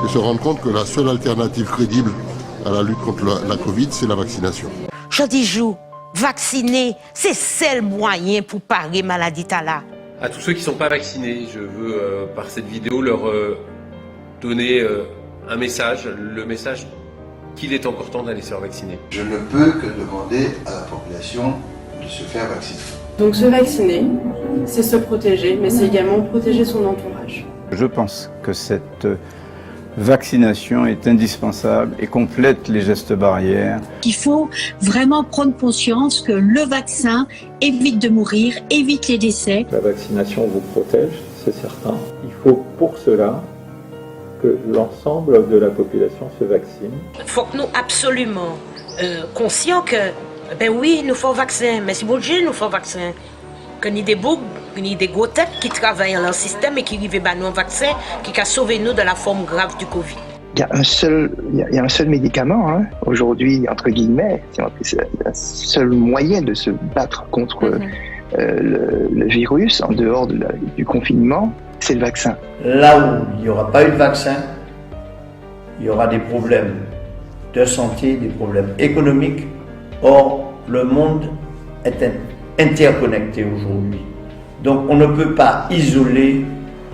et se rendre compte que la seule alternative crédible à la lutte contre la Covid, c'est la vaccination. Je dis, vacciner, c'est le seul moyen pour parer maladie là. À tous ceux qui ne sont pas vaccinés, je veux par cette vidéo leur donner un message, le message qu'il est encore temps d'aller se faire vacciner. Je ne peux que demander à la population de se faire vacciner. Donc se vacciner, c'est se protéger, mais c'est également protéger son entourage. Je pense que cette vaccination est indispensable et complète les gestes barrières. Il faut vraiment prendre conscience que le vaccin évite de mourir, évite les décès. La vaccination vous protège, c'est certain. Il faut pour cela que l'ensemble de la population se vaccine. Il faut que nous absolument conscients que, ben oui, nous faut vaccin, mais si bon Dieu nous faut vaccin. Que ni des boucs, ni des gros têtes qui travaillent dans le système et qui arrivent à nous un vaccin qui a sauvé nous de la forme grave du Covid. Il y a un seul médicament, hein, aujourd'hui, entre guillemets, c'est le seul moyen de se battre contre le virus en dehors du confinement, c'est le vaccin. Là où il n'y aura pas eu de vaccin, il y aura des problèmes de santé, des problèmes économiques. Or, le monde est interconnecté aujourd'hui. Donc on ne peut pas isoler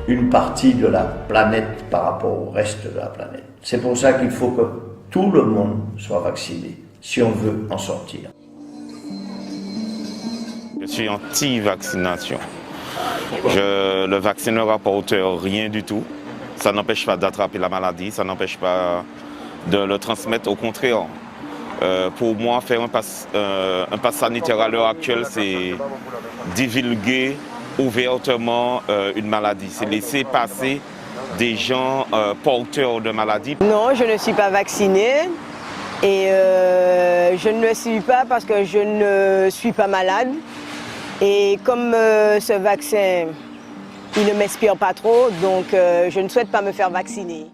une partie de la planète par rapport au reste de la planète. C'est pour ça qu'il faut que tout le monde soit vacciné, si on veut en sortir. Je suis anti-vaccination. Le vaccin ne rapporte rien du tout. Ça n'empêche pas d'attraper la maladie, ça n'empêche pas de le transmettre, au contraire. Pour moi, faire un pass sanitaire à l'heure actuelle, c'est divulguer ouvertement une maladie. C'est laisser passer des gens porteurs de maladies. Non, je ne suis pas vaccinée et je ne le suis pas parce que je ne suis pas malade. Et comme ce vaccin, il ne m'inspire pas trop, donc je ne souhaite pas me faire vacciner.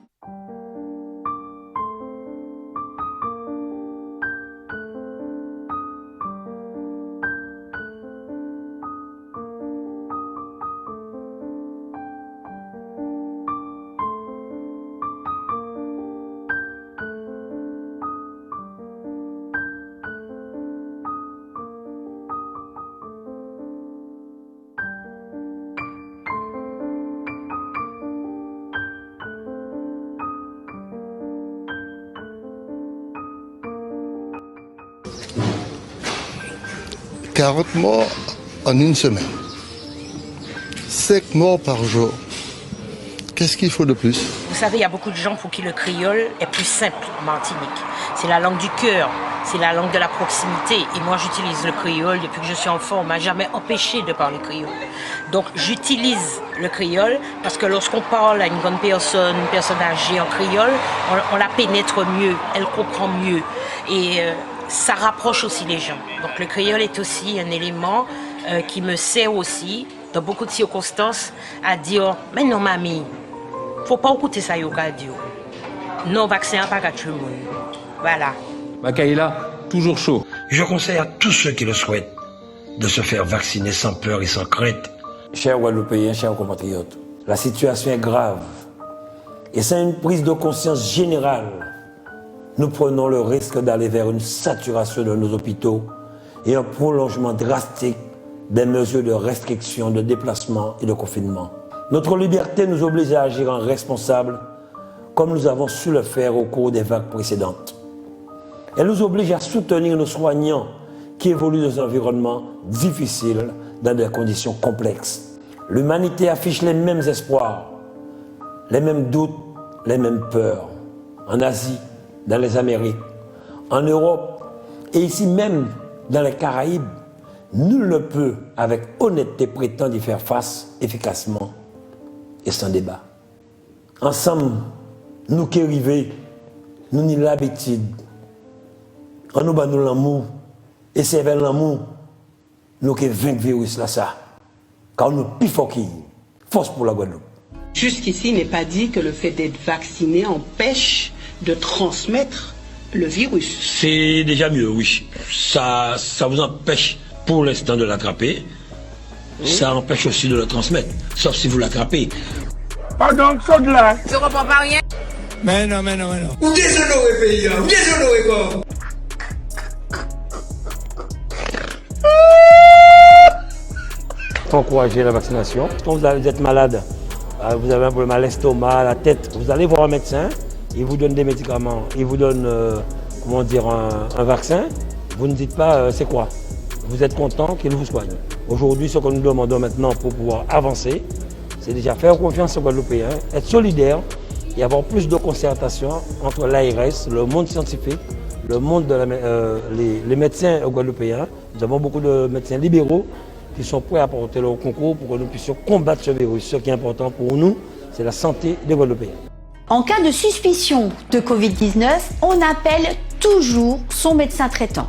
« 40 morts en une semaine. 5 morts par jour. Qu'est-ce qu'il faut de plus? Vous savez, il y a beaucoup de gens pour qui le créole est plus simple en Martinique. C'est la langue du cœur, c'est la langue de la proximité. Et moi, j'utilise le créole depuis que je suis enfant. On ne m'a jamais empêché de parler créole. Donc, j'utilise le créole parce que lorsqu'on parle à une grande personne, une personne âgée en créole, on la pénètre mieux, elle comprend mieux. Et ça rapproche aussi les gens. Donc, le créole est aussi un élément qui me sert aussi, dans beaucoup de circonstances, à dire « Mais non, mamie, faut pas écouter ça, yoga dire. Non, vaccin, pas qu'à tout le monde. » Voilà. Makaïla, toujours chaud. Je conseille à tous ceux qui le souhaitent de se faire vacciner sans peur et sans crainte. Chers Guadeloupéens, chers compatriotes, la situation est grave. Et c'est une prise de conscience générale. Nous prenons le risque d'aller vers une saturation de nos hôpitaux et un prolongement drastique des mesures de restriction, de déplacement et de confinement. Notre liberté nous oblige à agir en responsable, comme nous avons su le faire au cours des vagues précédentes. Elle nous oblige à soutenir nos soignants qui évoluent dans un environnement difficile, dans des conditions complexes. L'humanité affiche les mêmes espoirs, les mêmes doutes, les mêmes peurs. En Asie, dans les Amériques, en Europe et ici même dans les Caraïbes, nul ne peut avec honnêteté prétendre y faire face efficacement et sans débat. Ensemble, nous qui arrivons, nous n'y l'habitude. En nous battant l'amour, et c'est vers l'amour, nous qui vaincre le virus là ça. Car nous plus forts qui force pour la Guadeloupe. Jusqu'ici, il n'est pas dit que le fait d'être vacciné empêche de transmettre le virus. C'est déjà mieux, oui. Ça vous empêche pour l'instant de l'attraper. Oui. Ça empêche aussi de le transmettre, sauf si vous l'attrapez. Pardon, saute là. Je ne comprends pas rien. Mais non. Vous déshonorez pays, vous déshonorez quoi? Il faut encourager la vaccination. Quand vous êtes malade, vous avez un problème à l'estomac, à la tête, vous allez voir un médecin, il vous donne des médicaments, il vous donne un vaccin. Vous ne dites pas c'est quoi. Vous êtes content qu'il vous soigne. Aujourd'hui, ce que nous demandons maintenant pour pouvoir avancer, c'est déjà faire confiance aux Guadeloupéens, être solidaires et avoir plus de concertation entre l'ARS, le monde scientifique, le monde les médecins guadeloupéens. Nous avons beaucoup de médecins libéraux qui sont prêts à apporter leur concours pour que nous puissions combattre ce virus. Ce qui est important pour nous, c'est la santé des Guadeloupéens. En cas de suspicion de Covid-19, on appelle toujours son médecin traitant.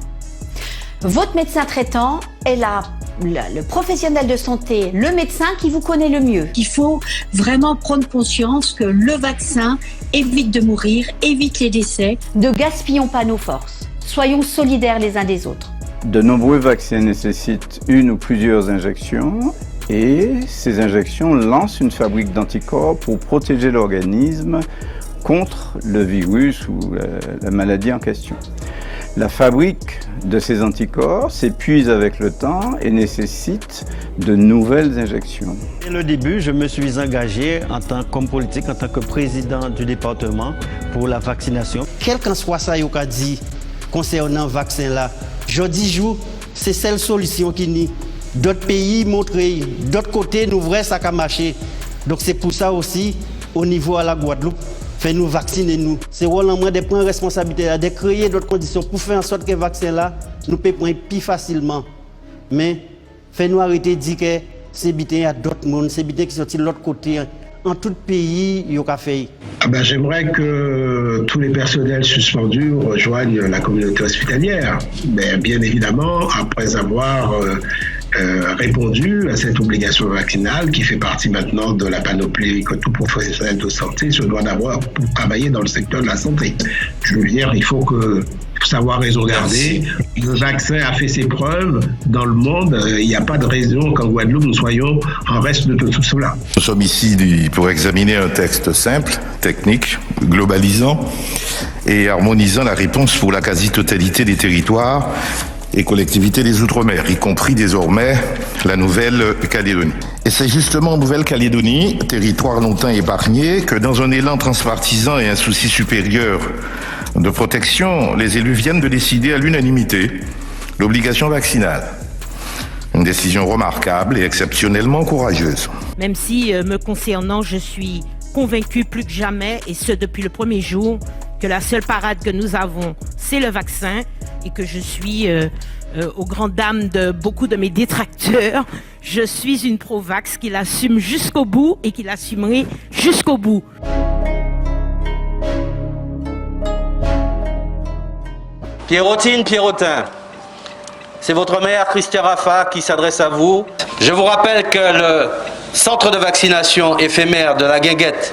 Votre médecin traitant est le professionnel de santé, le médecin qui vous connaît le mieux. Il faut vraiment prendre conscience que le vaccin évite de mourir, évite les décès. Ne gaspillons pas nos forces. Soyons solidaires les uns des autres. De nombreux vaccins nécessitent une ou plusieurs injections et ces injections lancent une fabrique d'anticorps pour protéger l'organisme contre le virus ou la maladie en question. La fabrique de ces anticorps s'épuise avec le temps et nécessite de nouvelles injections. Dès le début, je me suis engagé en tant qu'homme politique, en tant que président du département pour la vaccination. Quel qu'en soit ça, Yoka dit concernant le vaccin là, je dis c'est celle solution qui nie. D'autres pays montrent, d'autres côtés nous vrai ça a marché. Donc c'est pour ça aussi, au niveau à la Guadeloupe, fais-nous vacciner nous. C'est vraiment de prendre responsabilité, de créer d'autres conditions pour faire en sorte que le vaccin là, nous peut prendre plus facilement. Mais fais-nous arrêter de dire que c'est bien à d'autres mondes, c'est bien qui sont de l'autre côté. En tout pays, il y a fait. J'aimerais que tous les personnels suspendus rejoignent la communauté hospitalière. Mais bien évidemment, après avoir répondu à cette obligation vaccinale qui fait partie maintenant de la panoplie que tout professionnel de santé se doit d'avoir pour travailler dans le secteur de la santé. Je veux dire, il faut savoir raison garder. Le vaccin a fait ses preuves dans le monde. Il n'y a pas de raison qu'en Guadeloupe, nous soyons en reste de tout cela. Nous sommes ici pour examiner un texte simple, technique, globalisant et harmonisant la réponse pour la quasi-totalité des territoires et collectivités des Outre-mer, y compris désormais la Nouvelle-Calédonie. Et c'est justement en Nouvelle-Calédonie, territoire longtemps épargné, que dans un élan transpartisan et un souci supérieur de protection, les élus viennent de décider à l'unanimité l'obligation vaccinale. Une décision remarquable et exceptionnellement courageuse. Même si, me concernant, je suis convaincue plus que jamais, et ce depuis le premier jour, que la seule parade que nous avons, c'est le vaccin, et que je suis, aux grandes dames de beaucoup de mes détracteurs, je suis une pro-vax qui l'assume jusqu'au bout et qui l'assumerai jusqu'au bout. Pierrotin, c'est votre mère, Christian Raffa, qui s'adresse à vous. Je vous rappelle que le centre de vaccination éphémère de la Guinguette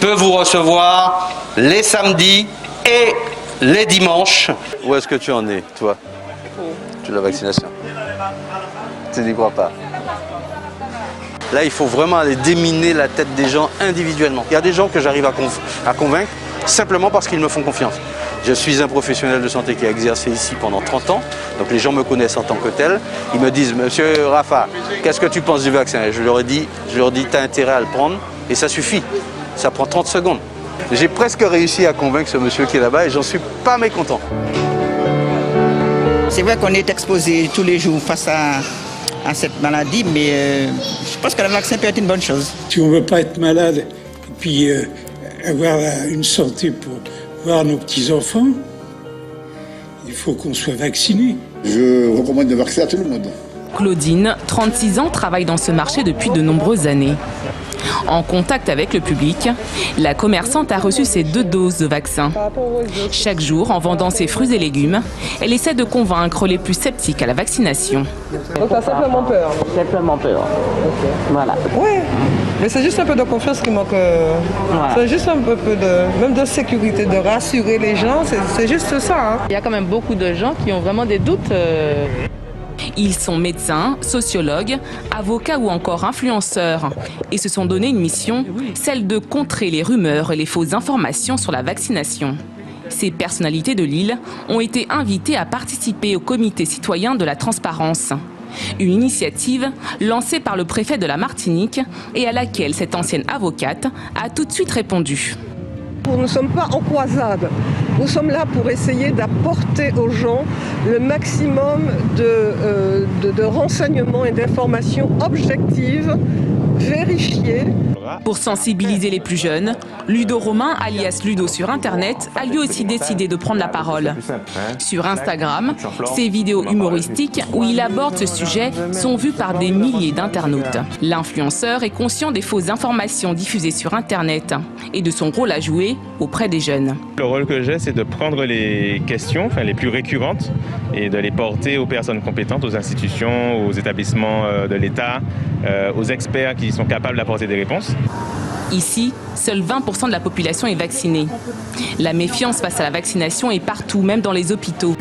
peut vous recevoir les samedis et les dimanches. Où est-ce que tu en es, toi? De la vaccination. Tu n'y crois pas? Là, il faut vraiment aller déminer la tête des gens individuellement. Il y a des gens que j'arrive à convaincre simplement parce qu'ils me font confiance. Je suis un professionnel de santé qui a exercé ici pendant 30 ans, donc les gens me connaissent en tant que tel. Ils me disent, Monsieur Raffa, qu'est-ce que tu penses du vaccin? Je leur dis, tu as intérêt à le prendre, et ça suffit. Ça prend 30 secondes. J'ai presque réussi à convaincre ce monsieur qui est là-bas, et j'en suis pas mécontent. C'est vrai qu'on est exposé tous les jours face à cette maladie, mais je pense que le vaccin peut être une bonne chose. Si on ne veut pas être malade et puis avoir une santé pour voir nos petits-enfants, il faut qu'on soit vacciné. Je recommande le vaccin à tout le monde. Claudine, 36 ans, travaille dans ce marché depuis de nombreuses années. En contact avec le public, la commerçante a reçu ses 2 doses de vaccin. Chaque jour, en vendant ses fruits et légumes, elle essaie de convaincre les plus sceptiques à la vaccination. Donc tu as simplement peur? Simplement peur. Okay. Voilà. Oui, mais c'est juste un peu de confiance qui manque. Voilà. C'est juste un peu même de sécurité, de rassurer les gens, c'est juste ça. Hein. Il y a quand même beaucoup de gens qui ont vraiment des doutes. Ils sont médecins, sociologues, avocats ou encore influenceurs et se sont donné une mission, celle de contrer les rumeurs et les fausses informations sur la vaccination. Ces personnalités de Lille ont été invitées à participer au comité citoyen de la transparence. Une initiative lancée par le préfet de la Martinique et à laquelle cette ancienne avocate a tout de suite répondu. Nous ne sommes pas en croisade. Nous sommes là pour essayer d'apporter aux gens le maximum de renseignements et d'informations objectives, vérifiées. Pour sensibiliser les plus jeunes, Ludo Romain, alias Ludo sur Internet, a lui aussi décidé de prendre la parole. Sur Instagram, ses vidéos humoristiques où il aborde ce sujet sont vues par des milliers d'internautes. L'influenceur est conscient des fausses informations diffusées sur Internet et de son rôle à jouer auprès des jeunes. Le rôle que j'ai, c'est de prendre les questions, les plus récurrentes, et de les porter aux personnes compétentes, aux institutions, aux établissements de l'État, aux experts qui sont capables d'apporter des réponses. Ici, seul 20% de la population est vaccinée. La méfiance face à la vaccination est partout, même dans les hôpitaux.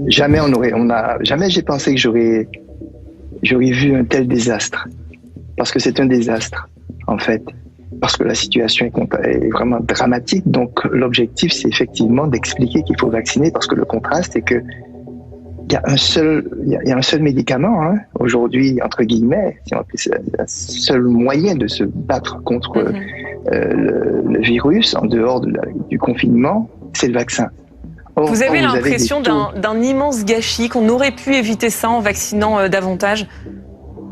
Jamais j'ai pensé que j'aurais vu un tel désastre. Parce que c'est un désastre, en fait. Parce que la situation est vraiment dramatique. Donc, l'objectif, c'est effectivement d'expliquer qu'il faut vacciner. Parce que le contraste, c'est que il y a un seul médicament, hein, aujourd'hui, entre guillemets, c'est le seul moyen de se battre contre le virus, en dehors du confinement, c'est le vaccin. Or, vous avez l'impression d'un immense gâchis, qu'on aurait pu éviter ça en vaccinant davantage?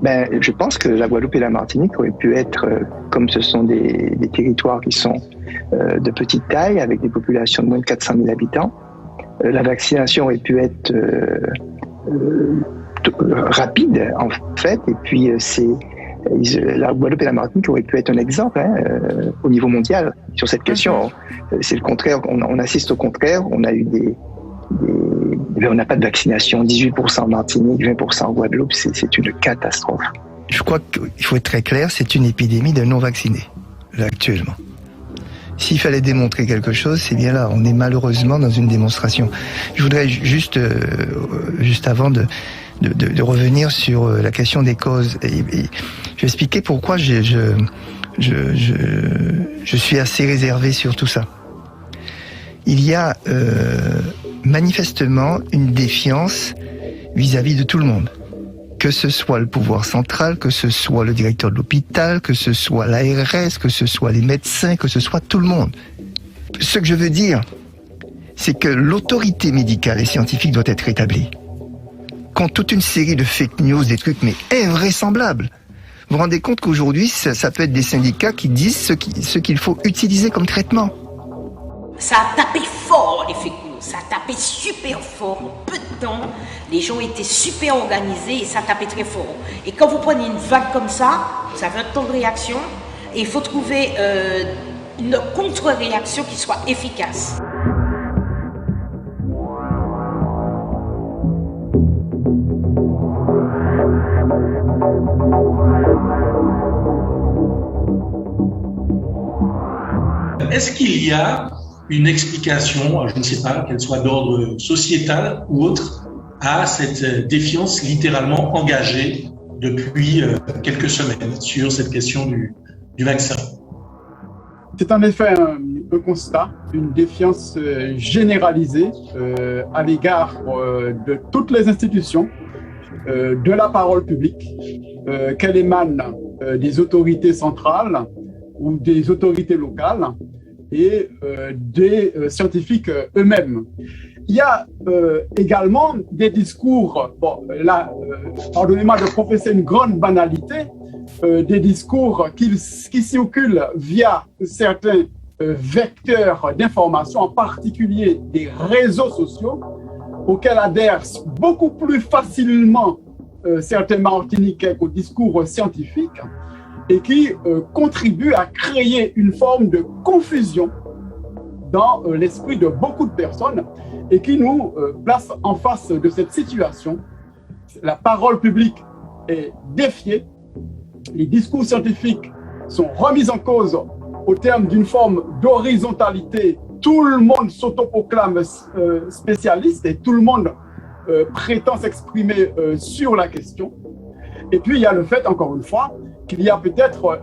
Je pense que la Guadeloupe et la Martinique auraient pu être, comme ce sont des territoires qui sont de petite taille, avec des populations de moins de 400 000 habitants, la vaccination aurait pu être rapide, en fait, et puis la Guadeloupe et la Martinique auraient pu être un exemple au niveau mondial sur cette question. C'est le contraire, on assiste au contraire, on a eu on n'a pas de vaccination, 18% en Martinique, 20% en Guadeloupe, c'est une catastrophe. Je crois qu'il faut être très clair, c'est une épidémie de non-vaccinés, là, actuellement. S'il fallait démontrer quelque chose, c'est bien là. On est malheureusement dans une démonstration. Je voudrais juste avant de revenir sur la question des causes, et je vais expliquer pourquoi je suis assez réservé sur tout ça. Il y a manifestement une défiance vis-à-vis de tout le monde. Que ce soit le pouvoir central, que ce soit le directeur de l'hôpital, que ce soit l'ARS, que ce soit les médecins, que ce soit tout le monde. Ce que je veux dire, c'est que l'autorité médicale et scientifique doit être rétablie. Quand toute une série de fake news, des trucs mais invraisemblables, vous vous rendez compte qu'aujourd'hui, ça peut être des syndicats qui disent ce qu'il faut utiliser comme traitement. Ça a tapé fort, les fake news. Ça a tapé super fort en peu de temps. Les gens étaient super organisés et ça a tapé très fort. Et quand vous prenez une vague comme ça fait un temps de réaction. Et il faut trouver une contre-réaction qui soit efficace. Est-ce qu'il y a une explication, je ne sais pas, qu'elle soit d'ordre sociétal ou autre, à cette défiance littéralement engagée depuis quelques semaines sur cette question du vaccin? C'est en effet un constat, une défiance généralisée à l'égard de toutes les institutions, de la parole publique, qu'elle émane des autorités centrales ou des autorités locales, et des scientifiques eux-mêmes. Il y a également des discours, pardonnez-moi de professer une grande banalité, des discours qui circulent via certains vecteurs d'information, en particulier des réseaux sociaux, auxquels adhèrent beaucoup plus facilement certains Martiniquais qu'au discours scientifique, et qui contribue à créer une forme de confusion dans l'esprit de beaucoup de personnes et qui nous place en face de cette situation. La parole publique est défiée, les discours scientifiques sont remis en cause au terme d'une forme d'horizontalité tout le monde s'autoproclame spécialiste et tout le monde prétend s'exprimer sur la question. Et puis, il y a le fait, encore une fois, qu'il y a peut-être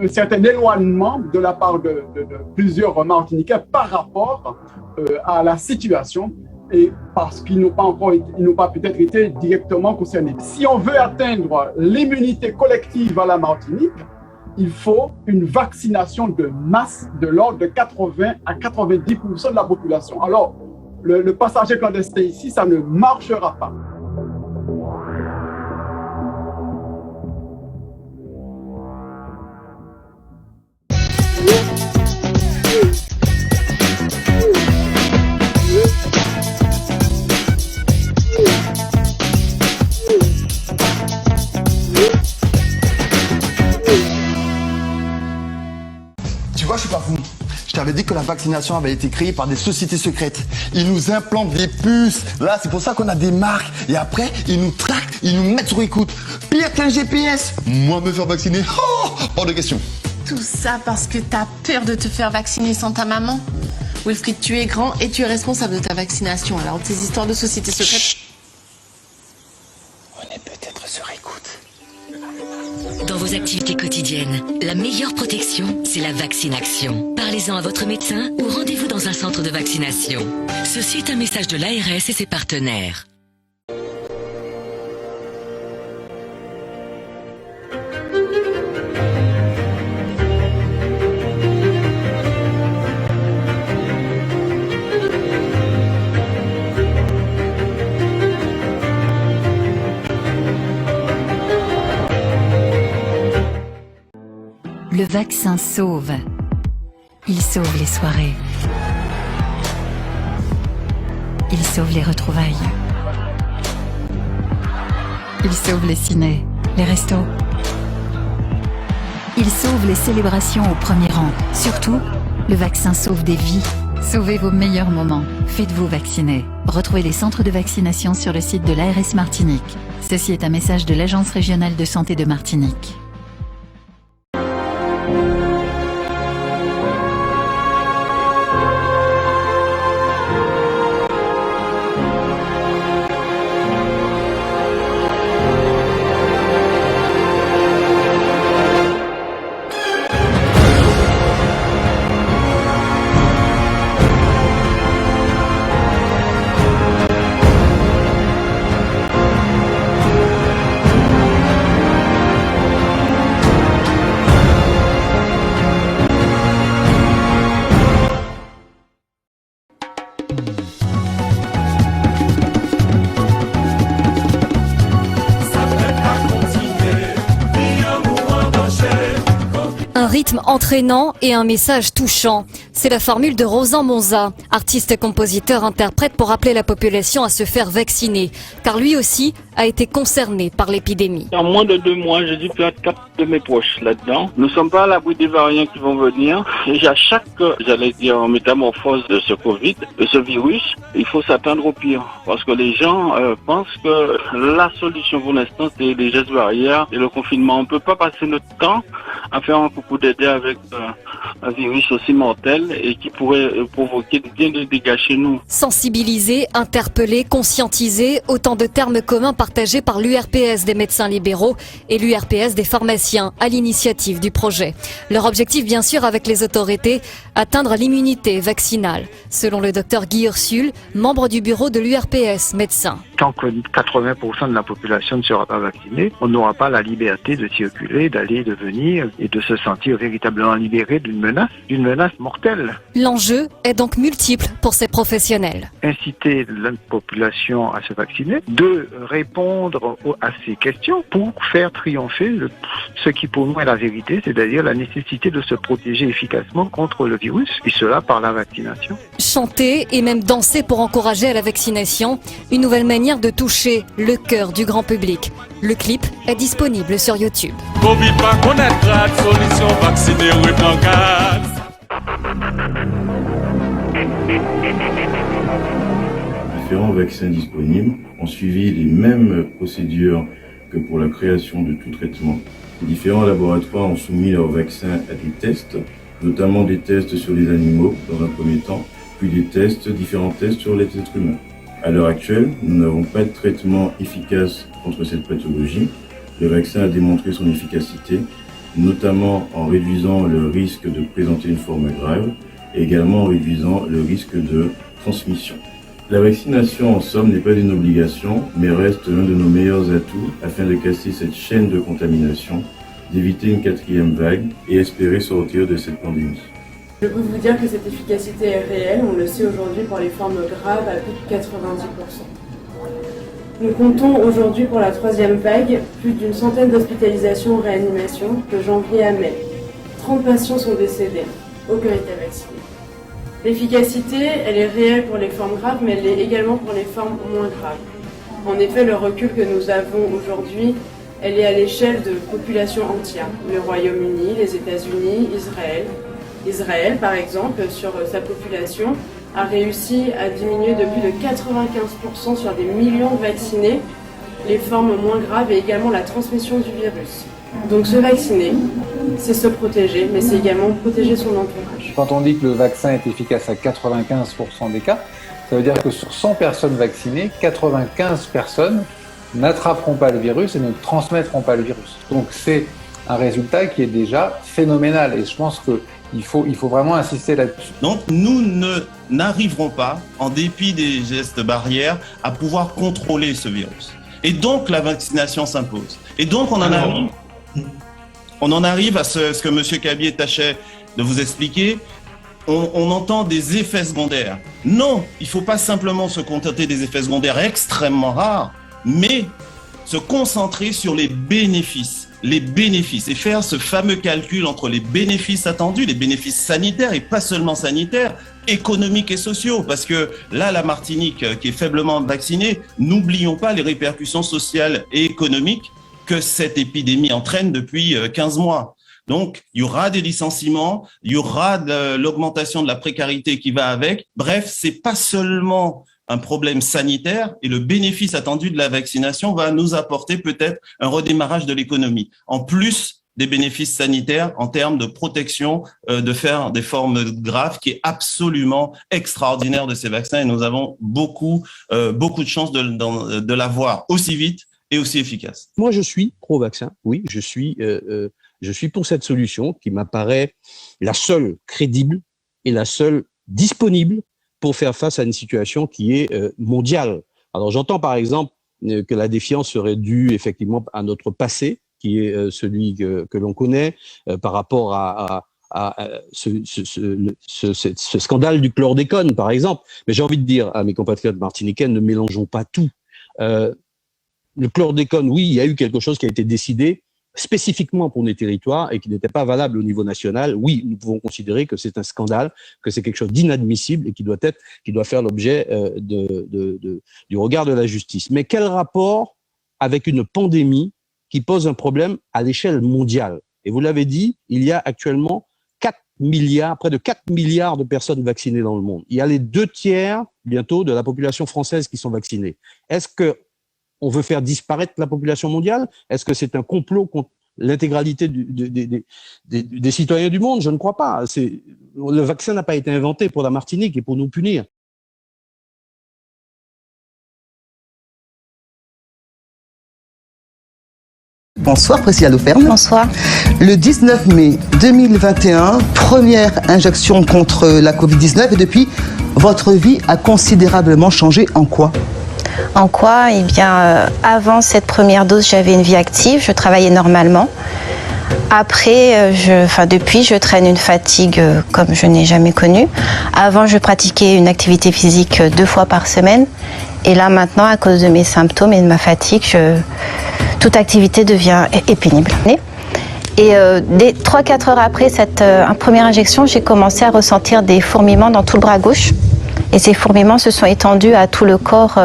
un certain éloignement de la part de plusieurs Martiniquais par rapport à la situation et parce qu'ils n'ont pas peut-être été directement concernés. Si on veut atteindre l'immunité collective à la Martinique, il faut une vaccination de masse de l'ordre de 80 à 90% de la population. Alors, le passager clandestin ici, ça ne marchera pas. Je suis pas fou. Je t'avais dit que la vaccination avait été créée par des sociétés secrètes. Ils nous implantent des puces. Là, c'est pour ça qu'on a des marques. Et après, ils nous traquent, ils nous mettent sur écoute. Pire qu'un GPS. Moi, me faire vacciner, hors de question. Tout ça parce que t'as peur de te faire vacciner sans ta maman. Wilfried, tu es grand et tu es responsable de ta vaccination. Alors, tes histoires de sociétés secrètes... Chut. On est peut-être sur écoute. Dans vos activités quotidiennes, la meilleure protection, c'est la vaccination. Parlez-en à votre médecin ou rendez-vous dans un centre de vaccination. Ceci est un message de l'ARS et ses partenaires. Le vaccin sauve. Il sauve les soirées. Il sauve les retrouvailles. Il sauve les cinés, les restos. Il sauve les célébrations au premier rang. Surtout, le vaccin sauve des vies. Sauvez vos meilleurs moments. Faites-vous vacciner. Retrouvez les centres de vaccination sur le site de l'ARS Martinique. Ceci est un message de l'Agence régionale de santé de Martinique. Un rythme entraînant et un message touchant. C'est la formule de Rosan Monza, artiste, compositeur, interprète, pour appeler la population à se faire vacciner. Car lui aussi a été concerné par l'épidémie. En moins de 2 mois, j'ai dû perdre 4 de mes proches là-dedans. Nous ne sommes pas à l'abri des variants qui vont venir. Et à chaque, métamorphose de ce Covid, de ce virus, il faut s'attendre au pire. Parce que les gens pensent que la solution pour l'instant, c'est les gestes barrières et le confinement. On ne peut pas passer notre temps à faire un coucou d'aider avec un virus aussi mortel et qui pourrait provoquer bien des dégâts chez nous. Sensibiliser, interpeller, conscientiser, autant de termes communs partagés par l'URPS des médecins libéraux et l'URPS des pharmaciens à l'initiative du projet. Leur objectif, bien sûr, avec les autorités, atteindre l'immunité vaccinale. Selon le docteur Guy Ursule, membre du bureau de l'URPS, médecin. Tant que 80% de la population ne sera pas vaccinée, on n'aura pas la liberté de circuler, d'aller, de venir et de se sentir véritablement libéré d'une menace mortelle. L'enjeu est donc multiple pour ces professionnels. Inciter la population à se vacciner, de répondre à ces questions pour faire triompher ce qui pour nous est la vérité, c'est-à-dire la nécessité de se protéger efficacement contre le virus, et cela par la vaccination. Chanter et même danser pour encourager à la vaccination, une nouvelle manière de toucher le cœur du grand public. Le clip est disponible sur YouTube. Covid pas connaître solution vaccinée ou Différents vaccins disponibles ont suivi les mêmes procédures que pour la création de tout traitement. Les différents laboratoires ont soumis leurs vaccins à des tests notamment des tests sur les animaux dans un premier temps, puis différents tests sur les êtres humains. À l'heure actuelle, nous n'avons pas de traitement efficace contre cette pathologie. Le vaccin a démontré son efficacité, notamment en réduisant le risque de présenter une forme grave et également en réduisant le risque de transmission. La vaccination, en somme, n'est pas une obligation, mais reste l'un de nos meilleurs atouts afin de casser cette chaîne de contamination, d'éviter une 4e vague et espérer sortir de cette pandémie. Je peux vous dire que cette efficacité est réelle, on le sait aujourd'hui pour les formes graves à plus de 90%. Nous comptons aujourd'hui pour la 3e vague plus d'une centaine d'hospitalisations en réanimation de janvier à mai. 30 patients sont décédés, aucun n'était vacciné. L'efficacité, elle est réelle pour les formes graves, mais elle l'est également pour les formes moins graves. En effet, le recul que nous avons aujourd'hui, elle est à l'échelle de populations entières. Le Royaume-Uni, les États-Unis, Israël. Israël, par exemple, sur sa population, a réussi à diminuer de plus de 95% sur des millions de vaccinés les formes moins graves et également la transmission du virus. Donc se vacciner, c'est se protéger, mais c'est également protéger son entourage. Quand on dit que le vaccin est efficace à 95% des cas, ça veut dire que sur 100 personnes vaccinées, 95 personnes n'attraperont pas le virus et ne transmettront pas le virus. Donc c'est un résultat qui est déjà phénoménal et je pense qu'il faut vraiment insister là-dessus. Donc nous n'arriverons pas, en dépit des gestes barrières, à pouvoir contrôler ce virus. Et donc la vaccination s'impose. Et donc on en arrive à ce que M. Kabié tâchait de vous expliquer. On entend des effets secondaires. Non, il ne faut pas simplement se contenter des effets secondaires extrêmement rares, mais se concentrer sur les bénéfices et faire ce fameux calcul entre les bénéfices attendus, les bénéfices sanitaires et pas seulement sanitaires, économiques et sociaux. Parce que là, la Martinique, qui est faiblement vaccinée, n'oublions pas les répercussions sociales et économiques que cette épidémie entraîne depuis 15 mois. Donc, il y aura des licenciements, il y aura l'augmentation de la précarité qui va avec. Bref, c'est pas seulement un problème sanitaire et le bénéfice attendu de la vaccination va nous apporter peut-être un redémarrage de l'économie. En plus des bénéfices sanitaires en termes de protection de faire des formes graves qui est absolument extraordinaire de ces vaccins et nous avons beaucoup de chance de l'avoir aussi vite et aussi efficace. Moi, je suis pro-vaccin, oui, je suis pour cette solution qui m'apparaît la seule crédible et la seule disponible pour faire face à une situation qui est mondiale. Alors j'entends par exemple que la défiance serait due effectivement à notre passé, qui est celui que l'on connaît, par rapport à ce scandale du chlordécone par exemple. Mais j'ai envie de dire à mes compatriotes martiniquais, ne mélangeons pas tout. Le chlordécone, oui, il y a eu quelque chose qui a été décidé spécifiquement pour les territoires et qui n'était pas valable au niveau national. Oui, nous pouvons considérer que c'est un scandale, que c'est quelque chose d'inadmissible et qui doit faire l'objet du regard de la justice. Mais quel rapport avec une pandémie qui pose un problème à l'échelle mondiale? Et vous l'avez dit, il y a actuellement près de 4 milliards de personnes vaccinées dans le monde. Il y a les 2/3 bientôt de la population française qui sont vaccinées. Est-ce que on veut faire disparaître la population mondiale? Est-ce que c'est un complot contre l'intégralité des citoyens du monde? Je ne crois pas. Le vaccin n'a pas été inventé pour la Martinique et pour nous punir. Bonsoir Priscilla Louferme. Bonsoir. Le 19 mai 2021, première injection contre la Covid-19 et depuis, votre vie a considérablement changé. En quoi ? En quoi? Eh bien, avant cette première dose, j'avais une vie active, je travaillais normalement. Après, depuis, je traîne une fatigue comme je n'ai jamais connue. Avant, je pratiquais une activité physique 2 fois par semaine. Et là, maintenant, à cause de mes symptômes et de ma fatigue, toute activité devient pénible. Et dès 3-4 heures après cette première injection, j'ai commencé à ressentir des fourmillements dans tout le bras gauche. Et ces fourmillements se sont étendus à tout le corps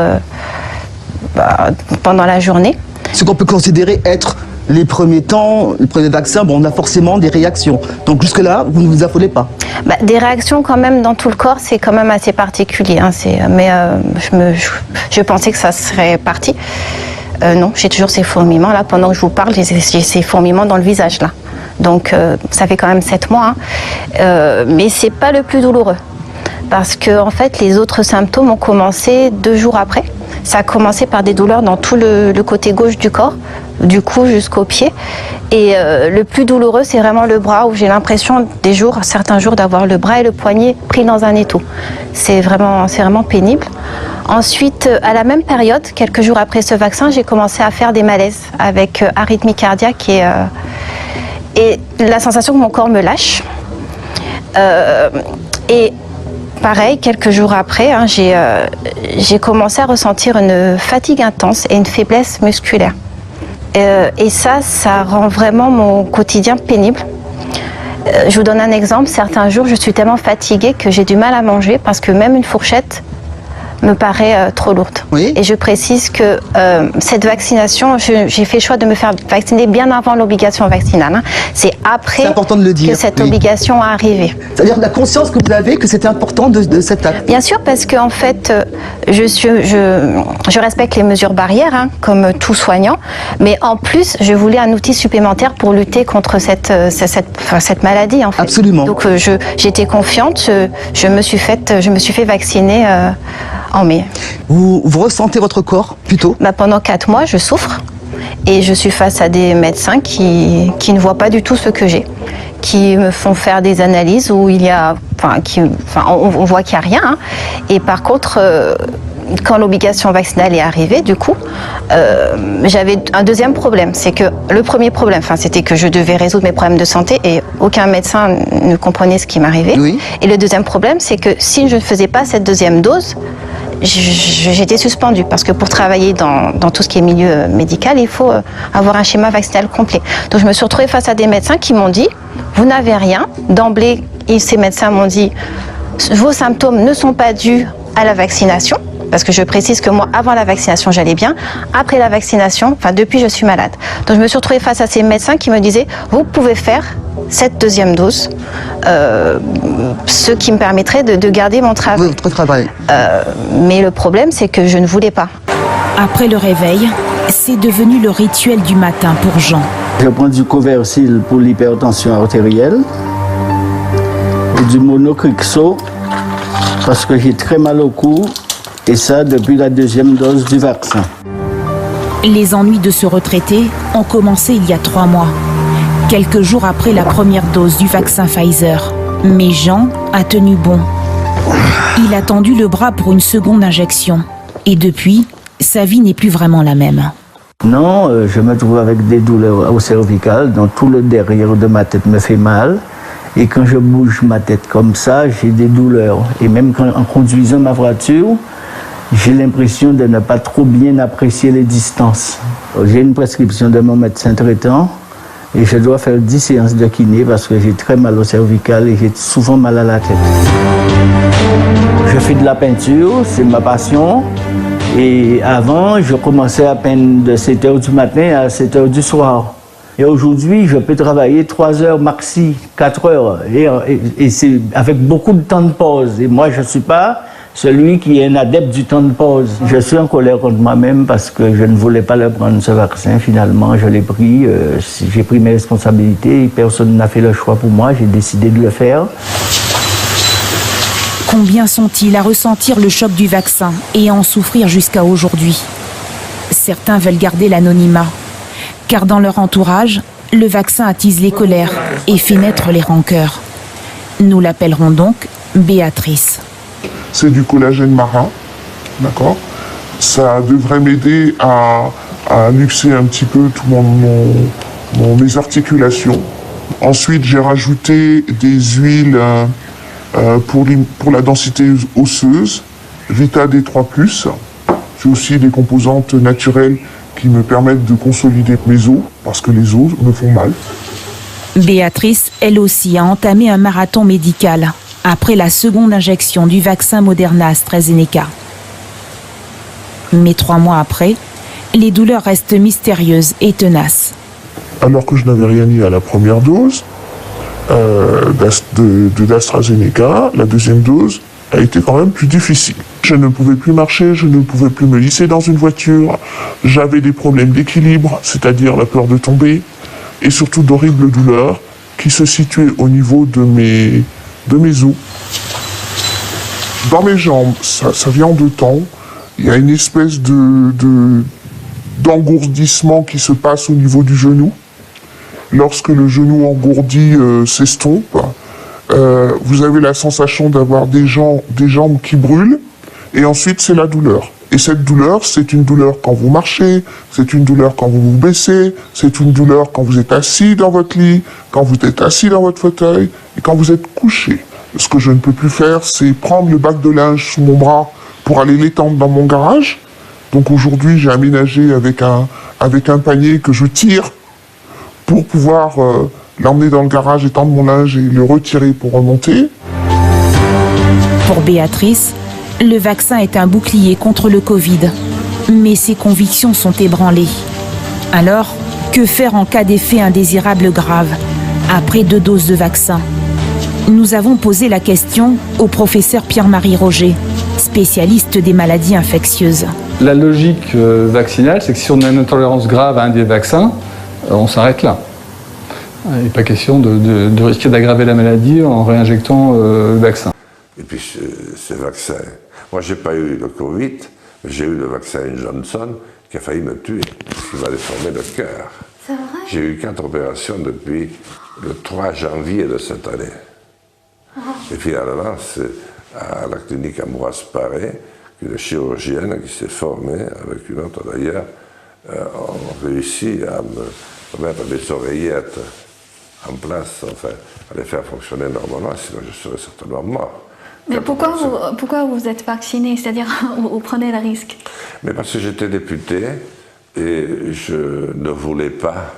pendant la journée. Ce qu'on peut considérer être les premiers temps, les premiers vaccins, on a forcément des réactions. Donc jusque-là, vous ne vous affolez pas? Des réactions quand même dans tout le corps, c'est quand même assez particulier. Mais je pensais que ça serait parti. Non, j'ai toujours ces fourmillements. Là, pendant que je vous parle, j'ai ces fourmillements dans le visage. Là. Donc ça fait quand même 7 mois, mais c'est pas le plus douloureux. Parce que en fait, les autres symptômes ont commencé 2 jours après. Ça a commencé par des douleurs dans tout le côté gauche du corps, du cou jusqu'aux pieds. Et le plus douloureux, c'est vraiment le bras, où j'ai l'impression certains jours, d'avoir le bras et le poignet pris dans un étau. C'est vraiment pénible. Ensuite, à la même période, quelques jours après ce vaccin, j'ai commencé à faire des malaises avec arythmie cardiaque et la sensation que mon corps me lâche. Et pareil, quelques jours après, j'ai commencé à ressentir une fatigue intense et une faiblesse musculaire. Et ça rend vraiment mon quotidien pénible. Je vous donne un exemple. Certains jours, je suis tellement fatiguée que j'ai du mal à manger parce que même une fourchette me paraît trop lourde. Oui. Et je précise que cette vaccination, j'ai fait le choix de me faire vacciner bien avant l'obligation vaccinale. C'est après important de le dire, que cette obligation est arrivée. C'est-à-dire la conscience que vous avez que c'était important de cet acte. Bien sûr, parce qu'en fait, je respecte les mesures barrières, comme tout soignant, mais en plus, je voulais un outil supplémentaire pour lutter contre cette maladie. En fait. Absolument. Donc j'étais confiante, je me suis fait vacciner en mai. Vous ressentez votre corps plutôt? Pendant 4 mois, je souffre et je suis face à des médecins qui ne voient pas du tout ce que j'ai, qui me font faire des analyses où on voit qu'il n'y a rien. Et par contre, quand l'obligation vaccinale est arrivée, du coup, j'avais un deuxième problème. C'est que le premier problème, c'était que je devais résoudre mes problèmes de santé et aucun médecin ne comprenait ce qui m'arrivait. Oui. Et le deuxième problème, c'est que si je ne faisais pas cette deuxième dose, j'étais suspendue parce que pour travailler dans tout ce qui est milieu médical, il faut avoir un schéma vaccinal complet. Donc je me suis retrouvée face à des médecins qui m'ont dit « Vous n'avez rien ». D'emblée, ces médecins m'ont dit « Vos symptômes ne sont pas dus à la vaccination ». Parce que je précise que moi, avant la vaccination, j'allais bien. Après la vaccination, depuis, je suis malade. Donc je me suis retrouvée face à ces médecins qui me disaient « Vous pouvez faire cette deuxième dose, ce qui me permettrait de garder mon travail. » Votre travail. Mais le problème, c'est que je ne voulais pas. Après le réveil, c'est devenu le rituel du matin pour Jean. Je prends du Coversil pour l'hypertension artérielle et du Monocrixo parce que j'ai très mal au cou. Et ça, depuis la deuxième dose du vaccin. Les ennuis de ce retraité ont commencé il y a 3 mois, quelques jours après la première dose du vaccin Pfizer. Mais Jean a tenu bon. Il a tendu le bras pour une seconde injection. Et depuis, sa vie n'est plus vraiment la même. Non, je me trouve avec des douleurs au cervical, dont tout le derrière de ma tête me fait mal. Et quand je bouge ma tête comme ça, j'ai des douleurs. Et même en conduisant ma voiture, j'ai l'impression de ne pas trop bien apprécier les distances. J'ai une prescription de mon médecin traitant et je dois faire 10 séances de kiné parce que j'ai très mal au cervical et j'ai souvent mal à la tête. Je fais de la peinture, c'est ma passion. Et avant, je commençais à peindre de 7h du matin à 7h du soir. Et aujourd'hui, je peux travailler 3 heures maxi, 4 heures. Et c'est avec beaucoup de temps de pause. Et moi, je ne suis pas celui qui est un adepte du temps de pause. Je suis en colère contre moi-même parce que je ne voulais pas le prendre, ce vaccin. Finalement, je l'ai pris. J'ai pris mes responsabilités. Personne n'a fait le choix pour moi. J'ai décidé de le faire. Combien sont-ils à ressentir le choc du vaccin et à en souffrir jusqu'à aujourd'hui? Certains veulent garder l'anonymat, car dans leur entourage, le vaccin attise les colères et fait naître les rancœurs. Nous l'appellerons donc Béatrice. C'est du collagène marin, d'accord? Ça devrait m'aider à luxer un petit peu tout mes articulations. Ensuite, j'ai rajouté des huiles pour la densité osseuse, Vita D3+. J'ai aussi des composantes naturelles qui me permettent de consolider mes os, parce que les os me font mal. Béatrice, elle aussi, a entamé un marathon médical après la seconde injection du vaccin Moderna AstraZeneca. Mais 3 mois après, les douleurs restent mystérieuses et tenaces. Alors que je n'avais rien eu à la première dose d'AstraZeneca, la deuxième dose a été quand même plus difficile. Je ne pouvais plus marcher, je ne pouvais plus me hisser dans une voiture, j'avais des problèmes d'équilibre, c'est-à-dire la peur de tomber, et surtout d'horribles douleurs qui se situaient au niveau de mes os. Dans mes jambes, ça vient en 2 temps. Il y a une espèce d'engourdissement qui se passe au niveau du genou. Lorsque le genou engourdi s'estompe, vous avez la sensation d'avoir des jambes qui brûlent, et ensuite c'est la douleur. Et cette douleur, c'est une douleur quand vous marchez, c'est une douleur quand vous vous baissez, c'est une douleur quand vous êtes assis dans votre lit, quand vous êtes assis dans votre fauteuil, et quand vous êtes couché. Ce que je ne peux plus faire, c'est prendre le bac de linge sous mon bras pour aller l'étendre dans mon garage. Donc aujourd'hui, j'ai aménagé avec un panier que je tire pour pouvoir l'emmener dans le garage, étendre mon linge et le retirer pour remonter. Pour Béatrice, le vaccin est un bouclier contre le Covid. Mais ses convictions sont ébranlées. Alors, que faire en cas d'effet indésirable grave, après 2 doses de vaccin? Nous avons posé la question au professeur Pierre-Marie Roger, spécialiste des maladies infectieuses. La logique vaccinale, c'est que si on a une intolérance grave à un des vaccins, on s'arrête là. Il n'est pas question de risquer d'aggraver la maladie en réinjectant le vaccin. Et puis ces vaccins, moi j'ai pas eu le Covid, mais j'ai eu le vaccin Johnson qui a failli me tuer, qui m'a déformé le cœur. C'est vrai? J'ai eu 4 opérations depuis le 3 janvier de cette année. Et finalement, c'est à la clinique Ambroise Paré qu'une chirurgienne qui s'est formée, avec une autre d'ailleurs, ont réussi à me mettre des oreillettes en place, enfin, à les faire fonctionner normalement, sinon je serais certainement mort. Mais pourquoi vous êtes vacciné? C'est-à-dire, vous prenez le risque? Mais parce que j'étais député et je ne voulais pas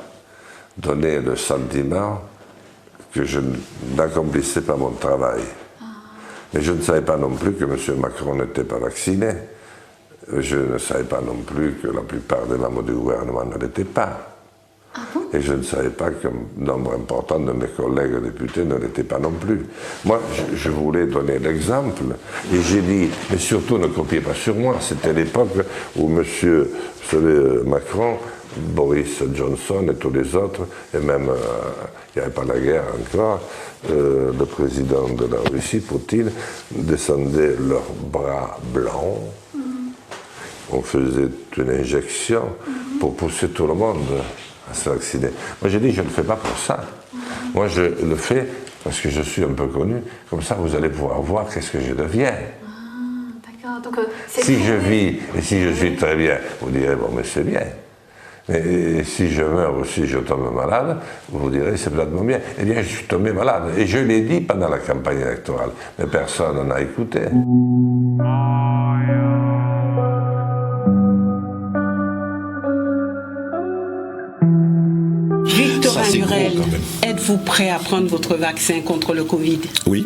donner le sentiment que je n'accomplissais pas mon travail. Mais je ne savais pas non plus que M. Macron n'était pas vacciné. Je ne savais pas non plus que la plupart des membres du gouvernement ne l'étaient pas. Et je ne savais pas qu'un nombre important de mes collègues députés ne l'étaient pas non plus. Moi, je voulais donner l'exemple, et j'ai dit, mais surtout ne copiez pas sur moi. C'était l'époque où M. Macron, Boris Johnson et tous les autres, et même, il n'y avait pas la guerre encore, le président de la Russie, Poutine, descendait leurs bras blancs. On faisait une injection pour pousser tout le monde à se vacciner. Moi j'ai dit, je ne le fais pas pour ça. Moi je le fais parce que je suis un peu connu. Comme ça vous allez pouvoir voir qu'est-ce que je deviens. D'accord. Donc, si je vis et si je suis très bien, vous direz, bon mais c'est bien. Mais si je meurs ou si je tombe malade, vous direz, c'est peut-être bien. Eh bien, je suis tombé malade. Et je l'ai dit pendant la campagne électorale. Mais personne n'en a écouté. Victor Amurel, êtes-vous prêt à prendre votre vaccin contre le Covid? Oui.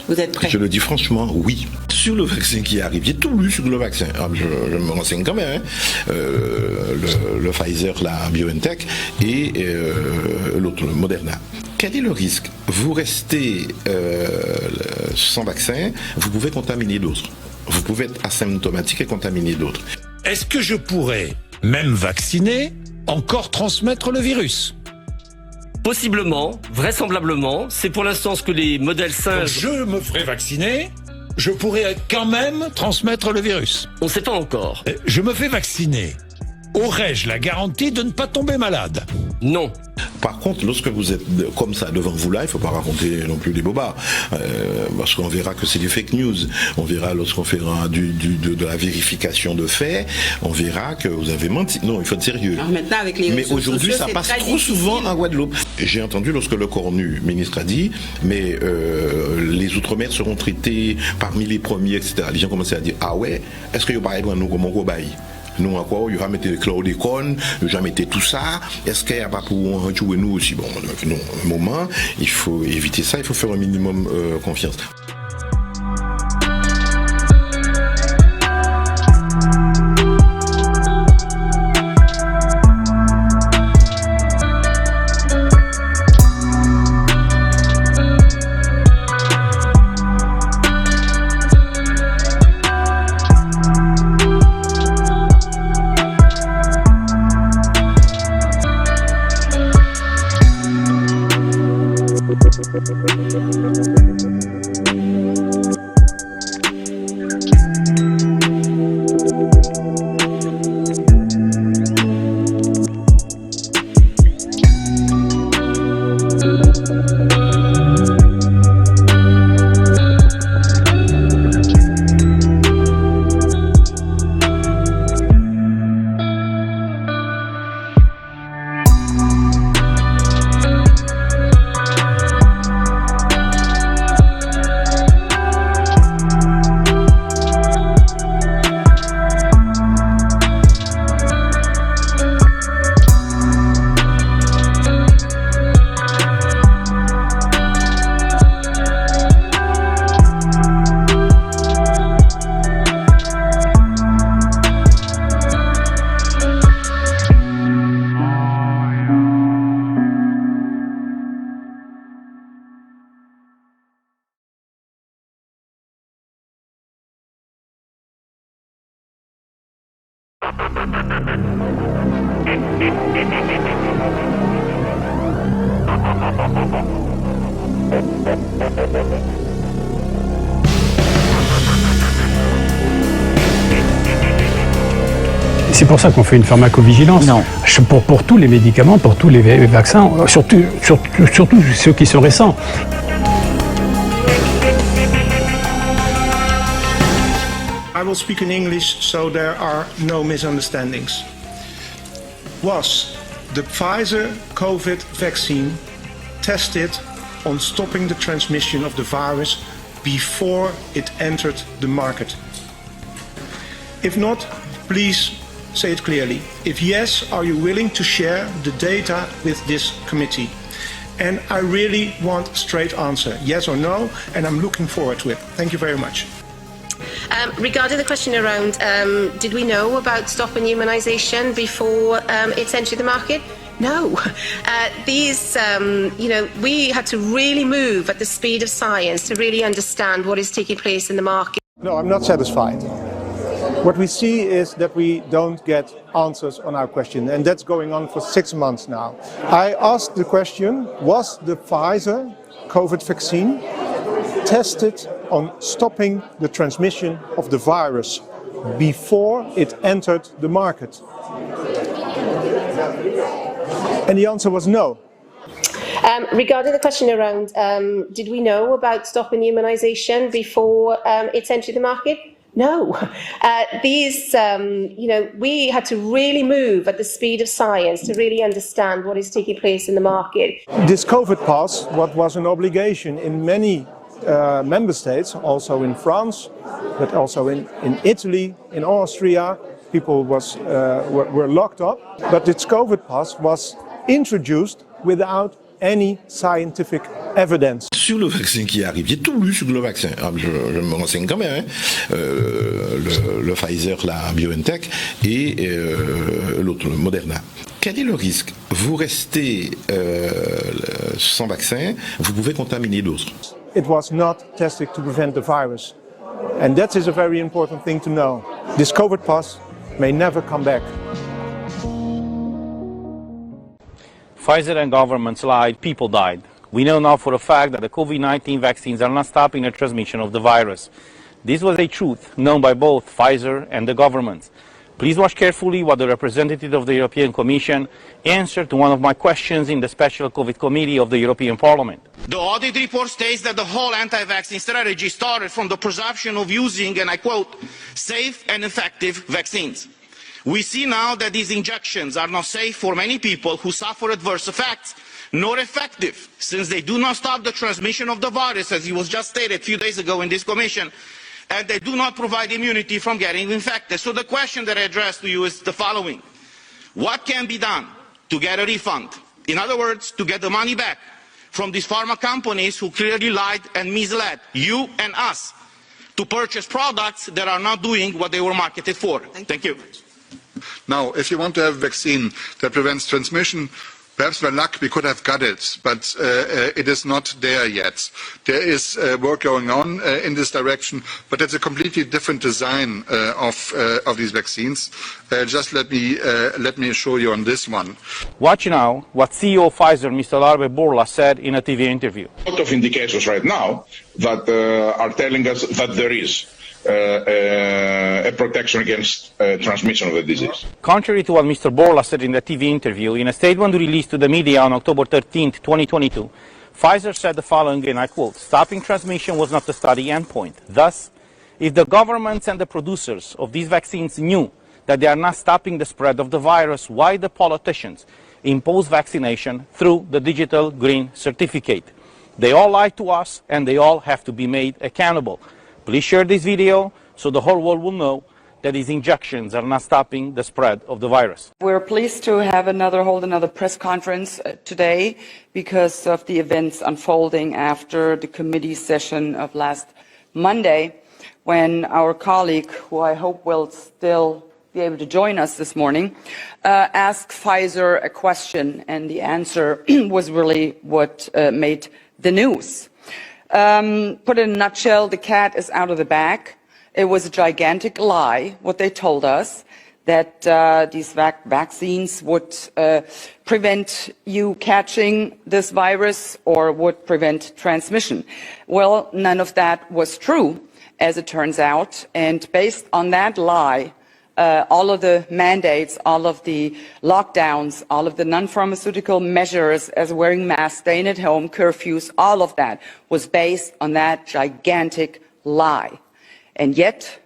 Vous êtes prêt? Je le dis franchement, oui. Sur le vaccin qui arrive, j'ai tout lu sur le vaccin. Je me renseigne quand même. Hein. Le Pfizer, la BioNTech et l'autre, le Moderna. Quel est le risque? Vous restez sans vaccin, vous pouvez contaminer d'autres. Vous pouvez être asymptomatique et contaminer d'autres. Est-ce que je pourrais, même vacciné, encore transmettre le virus? Possiblement, vraisemblablement, c'est pour l'instant ce que les modèles singes... Je me ferai vacciner, je pourrais quand même transmettre le virus. On ne sait pas encore. Je me fais vacciner. Aurais-je la garantie de ne pas tomber malade? Non. Par contre, lorsque vous êtes comme ça devant vous là, il ne faut pas raconter non plus des bobards, parce qu'on verra que c'est des fake news. On verra lorsqu'on fera de la vérification de faits, on verra que vous avez menti. Non, il faut être sérieux. Alors maintenant, avec les mais aujourd'hui, ça passe trop souvent en Guadeloupe. J'ai entendu lorsque le Cornu ministre a dit, mais les Outre-mer seront traités parmi les premiers, etc. Les gens commençaient à dire, ah ouais, est-ce qu'il y a pas nous comme on bail? Nous, à quoi, il y aura mis le chlordécone, il y aura mis tout ça. Est-ce qu'il n'y a pas pour jouer nous aussi? Bon, non, un moment, il faut éviter ça, il faut faire un minimum confiance. C'est pour ça qu'on fait une pharmacovigilance. Non. Pour tous les médicaments, pour tous les vaccins, surtout ceux qui sont récents. I will speak in English so there are no misunderstandings. Was the Pfizer COVID vaccine tested on stopping the transmission of the virus before it entered the market? If not, please say it clearly. If yes, are you willing to share the data with this committee? And I really want a straight answer, yes or no, and I'm looking forward to it. Thank you very much. Regarding the question around, did we know about stopping immunisation before it's entered the market? No. We had to really move at the speed of science to really understand what is taking place in the market. No, I'm not satisfied. What we see is that we don't get answers on our question, and that's going on for 6 months now. I asked the question, was the Pfizer COVID vaccine tested on stopping the transmission of the virus before it entered the market? And the answer was no. Regarding the question around, did we know about stopping immunisation before it's entered the market? No. We had to really move at the speed of science to really understand what is taking place in the market. This COVID pass, what was an obligation in many member states, also in France, but also in Italy, in Austria, people were locked up. But this COVID pass was introduced without any scientific evidence. Sur le vaccin qui arrive, j'ai tout lu sur le vaccin. Je me renseigne quand même. Le Pfizer, la BioNTech et l'autre, le Moderna. Quel est le risque? Vous restez sans vaccin, vous pouvez contaminer d'autres. It was not tested to prevent the virus. And that is a very important thing to know. This COVID pass may never come back. Pfizer and governments lied, people died. We know now for a fact that the COVID-19 vaccines are not stopping the transmission of the virus. This was a truth known by both Pfizer and the governments. Please watch carefully what the representative of the European Commission answered to one of my questions in the Special COVID Committee of the European Parliament. The audit report states that the whole anti-vaccine strategy started from the presumption of using, and I quote, safe and effective vaccines. We see now that these injections are not safe for many people who suffer adverse effects, nor effective, since they do not stop the transmission of the virus, as it was just stated a few days ago in this commission, and they do not provide immunity from getting infected. So the question that I address to you is the following. What can be done to get a refund? In other words, to get the money back from these pharma companies who clearly lied and misled you and us to purchase products that are not doing what they were marketed for. Thank you. Now, if you want to have a vaccine that prevents transmission, perhaps by luck we could have got it, but it is not there yet. There is work going on in this direction, but it's a completely different design of these vaccines. Just let me show you on this one. Watch now what CEO of Pfizer, Mr. Larbe Bourla, said in a TV interview. A lot of indicators right now that are telling us that there is a protection against transmission of the disease. Contrary to what Mr. Bourla said in the TV interview, in a statement released to the media on October 13, 2022, Pfizer said the following, and I quote, stopping transmission was not the study endpoint. Thus, if the governments and the producers of these vaccines knew that they are not stopping the spread of the virus, why the politicians impose vaccination through the digital green certificate? They all lied to us, and they all have to be made accountable. Please share this video so the whole world will know that these injections are not stopping the spread of the virus. We're pleased to hold another press conference today because of the events unfolding after the committee session of last Monday, when our colleague, who I hope will still be able to join us this morning, asked Pfizer a question, and the answer was really what made the news. Put in a nutshell, the cat is out of the bag. It was a gigantic lie, what they told us, that these vaccines would prevent you catching this virus or would prevent transmission. Well, none of that was true, as it turns out, and based on that lie, all of the mandates, all of the lockdowns, all of the non-pharmaceutical measures as wearing masks, staying at home, curfews, all of that was based on that gigantic lie. And yet,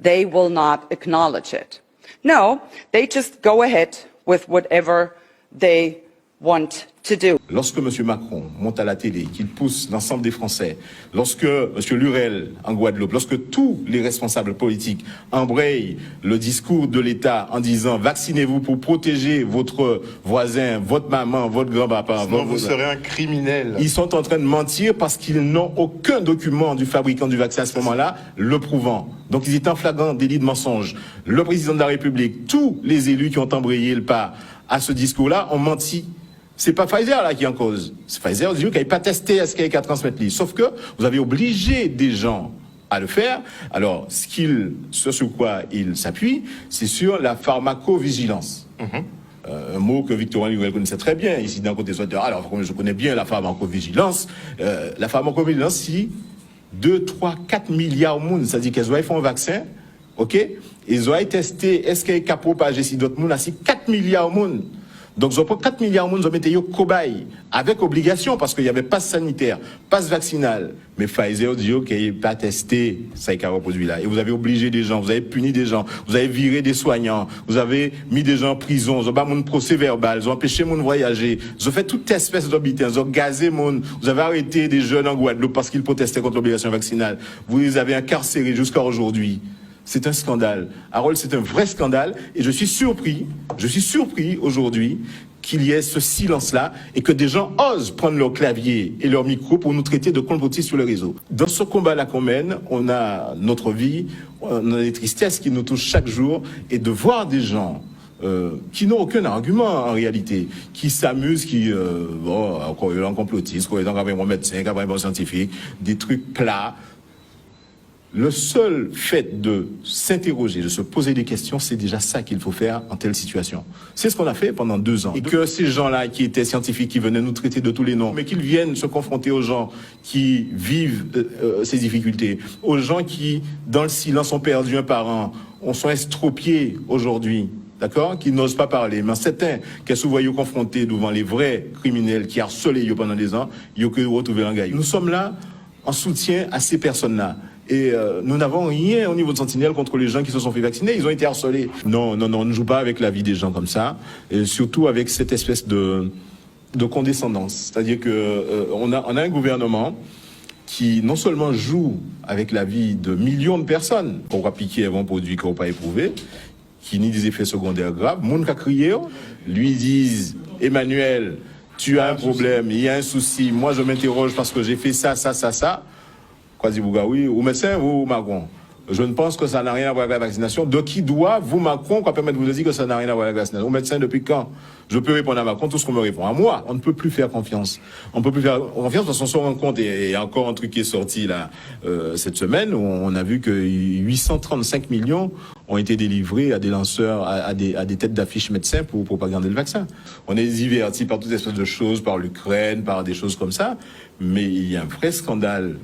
they will not acknowledge it. No, they just go ahead with whatever they want to do. Lorsque M. Macron monte à la télé, qu'il pousse l'ensemble des Français, lorsque M. Lurel en Guadeloupe, lorsque tous les responsables politiques embrayent le discours de l'État en disant vaccinez-vous pour protéger votre voisin, votre maman, votre grand-papa, vous serez un criminel. Ils sont en train de mentir parce qu'ils n'ont aucun document du fabricant du vaccin à ce moment-là le prouvant. Donc ils étaient en flagrant délit de mensonge. Le président de la République, tous les élus qui ont embrayé le pas à ce discours-là ont menti. C'est pas Pfizer là qui est en cause. C'est Pfizer qui n'avait pas testé à ce qu'il y a qu'à transmettre. Sauf que vous avez obligé des gens à le faire. Alors, ce sur quoi il s'appuie, c'est sur la pharmacovigilance. Un mot que Victorien Lurel connaissait très bien ici d'un côté. Alors, comme je connais bien la pharmacovigilance, si 2, 3, 4 milliards de monde, c'est-à-dire qu'ils ont fait un vaccin, ok, ils ont testé, est-ce qu'il y a propagé si d'autres monde, si 4 milliards de monde. Donc, ils ont pris 4 milliards de monde, ils ont mis au cobaye, avec obligation, parce qu'il y avait passe sanitaire, passe vaccinal. Mais Pfizer dit, OK, il n'a pas testé ça produit-là. Et vous avez obligé des gens, vous avez puni des gens, vous avez viré des soignants, vous avez mis des gens en prison, vous avez pas mon procès verbal, vous avez empêché mon voyager, vous avez fait toute espèce d'habitants, vous avez gazé mon, vous avez arrêté des jeunes en Guadeloupe parce qu'ils protestaient contre l'obligation vaccinale. Vous les avez incarcérés jusqu'à aujourd'hui. C'est un scandale. Harold, c'est un vrai scandale et je suis surpris aujourd'hui qu'il y ait ce silence-là et que des gens osent prendre leur clavier et leur micro pour nous traiter de complotistes sur le réseau. Dans ce combat-là qu'on mène, on a notre vie, on a des tristesses qui nous touchent chaque jour et de voir des gens qui n'ont aucun argument en réalité, qui s'amusent, encore un complotiste, encore un bon médecin, un bon scientifique, des trucs plats. Le seul fait de s'interroger, de se poser des questions, c'est déjà ça qu'il faut faire en telle situation. C'est ce qu'on a fait pendant 2 ans. Et que ces gens-là qui étaient scientifiques, qui venaient nous traiter de tous les noms, mais qu'ils viennent se confronter aux gens qui vivent ces difficultés, aux gens qui, dans le silence, ont perdu un parent, sont estropiés aujourd'hui, d'accord, qui n'osent pas parler. Mais certains qui sont voyés confrontés devant les vrais criminels qui harcelaient pendant des ans, ils ont que retrouver un gars. Nous sommes là en soutien à ces personnes-là. Et nous n'avons rien au niveau de Sentinelle contre les gens qui se sont fait vacciner. Ils ont été harcelés. Non, on ne joue pas avec la vie des gens comme ça. Et surtout avec cette espèce de condescendance. C'est-à-dire que on a un gouvernement qui non seulement joue avec la vie de millions de personnes qu'on va piquer avant produit qu'on va pas éprouver, qui nie des effets secondaires graves. Moun ka crié, lui disent Emmanuel, tu as un problème, il y a un souci. Moi, je m'interroge parce que j'ai fait ça. Oui, ou médecin ou Macron. Je ne pense que ça n'a rien à voir avec la vaccination. De qui doit, vous, Macron, quoi permettre de vous dire que ça n'a rien à voir avec la vaccination? Au médecin, depuis quand? Je peux répondre à Macron tout ce qu'on me répond. À moi, on ne peut plus faire confiance. On ne peut plus faire confiance parce qu'on se rend compte, et il y a encore un truc qui est sorti là cette semaine, où on a vu que 835 millions ont été délivrés à des lanceurs, à des têtes d'affiche médecins pour propagander le vaccin. On est divertis par toutes espèces de choses, par l'Ukraine, par des choses comme ça, mais il y a un vrai scandale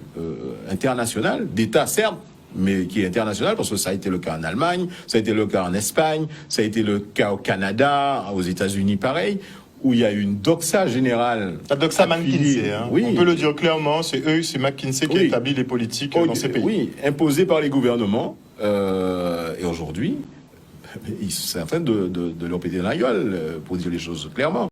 international, d'État certes, mais qui est international, parce que ça a été le cas en Allemagne, ça a été le cas en Espagne, ça a été le cas au Canada, aux États-Unis pareil, où il y a eu une doxa générale. La doxa McKinsey, oui. On peut le dire clairement, c'est McKinsey qui établit les politiques dans ces pays. Oui, imposées par les gouvernements, et aujourd'hui, c'est en train de leur péter dans la gueule, pour dire les choses clairement.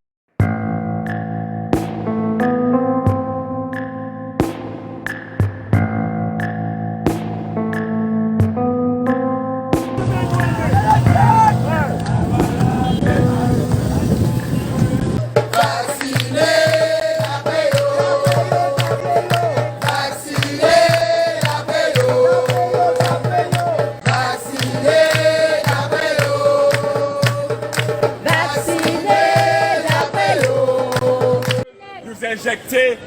Injecter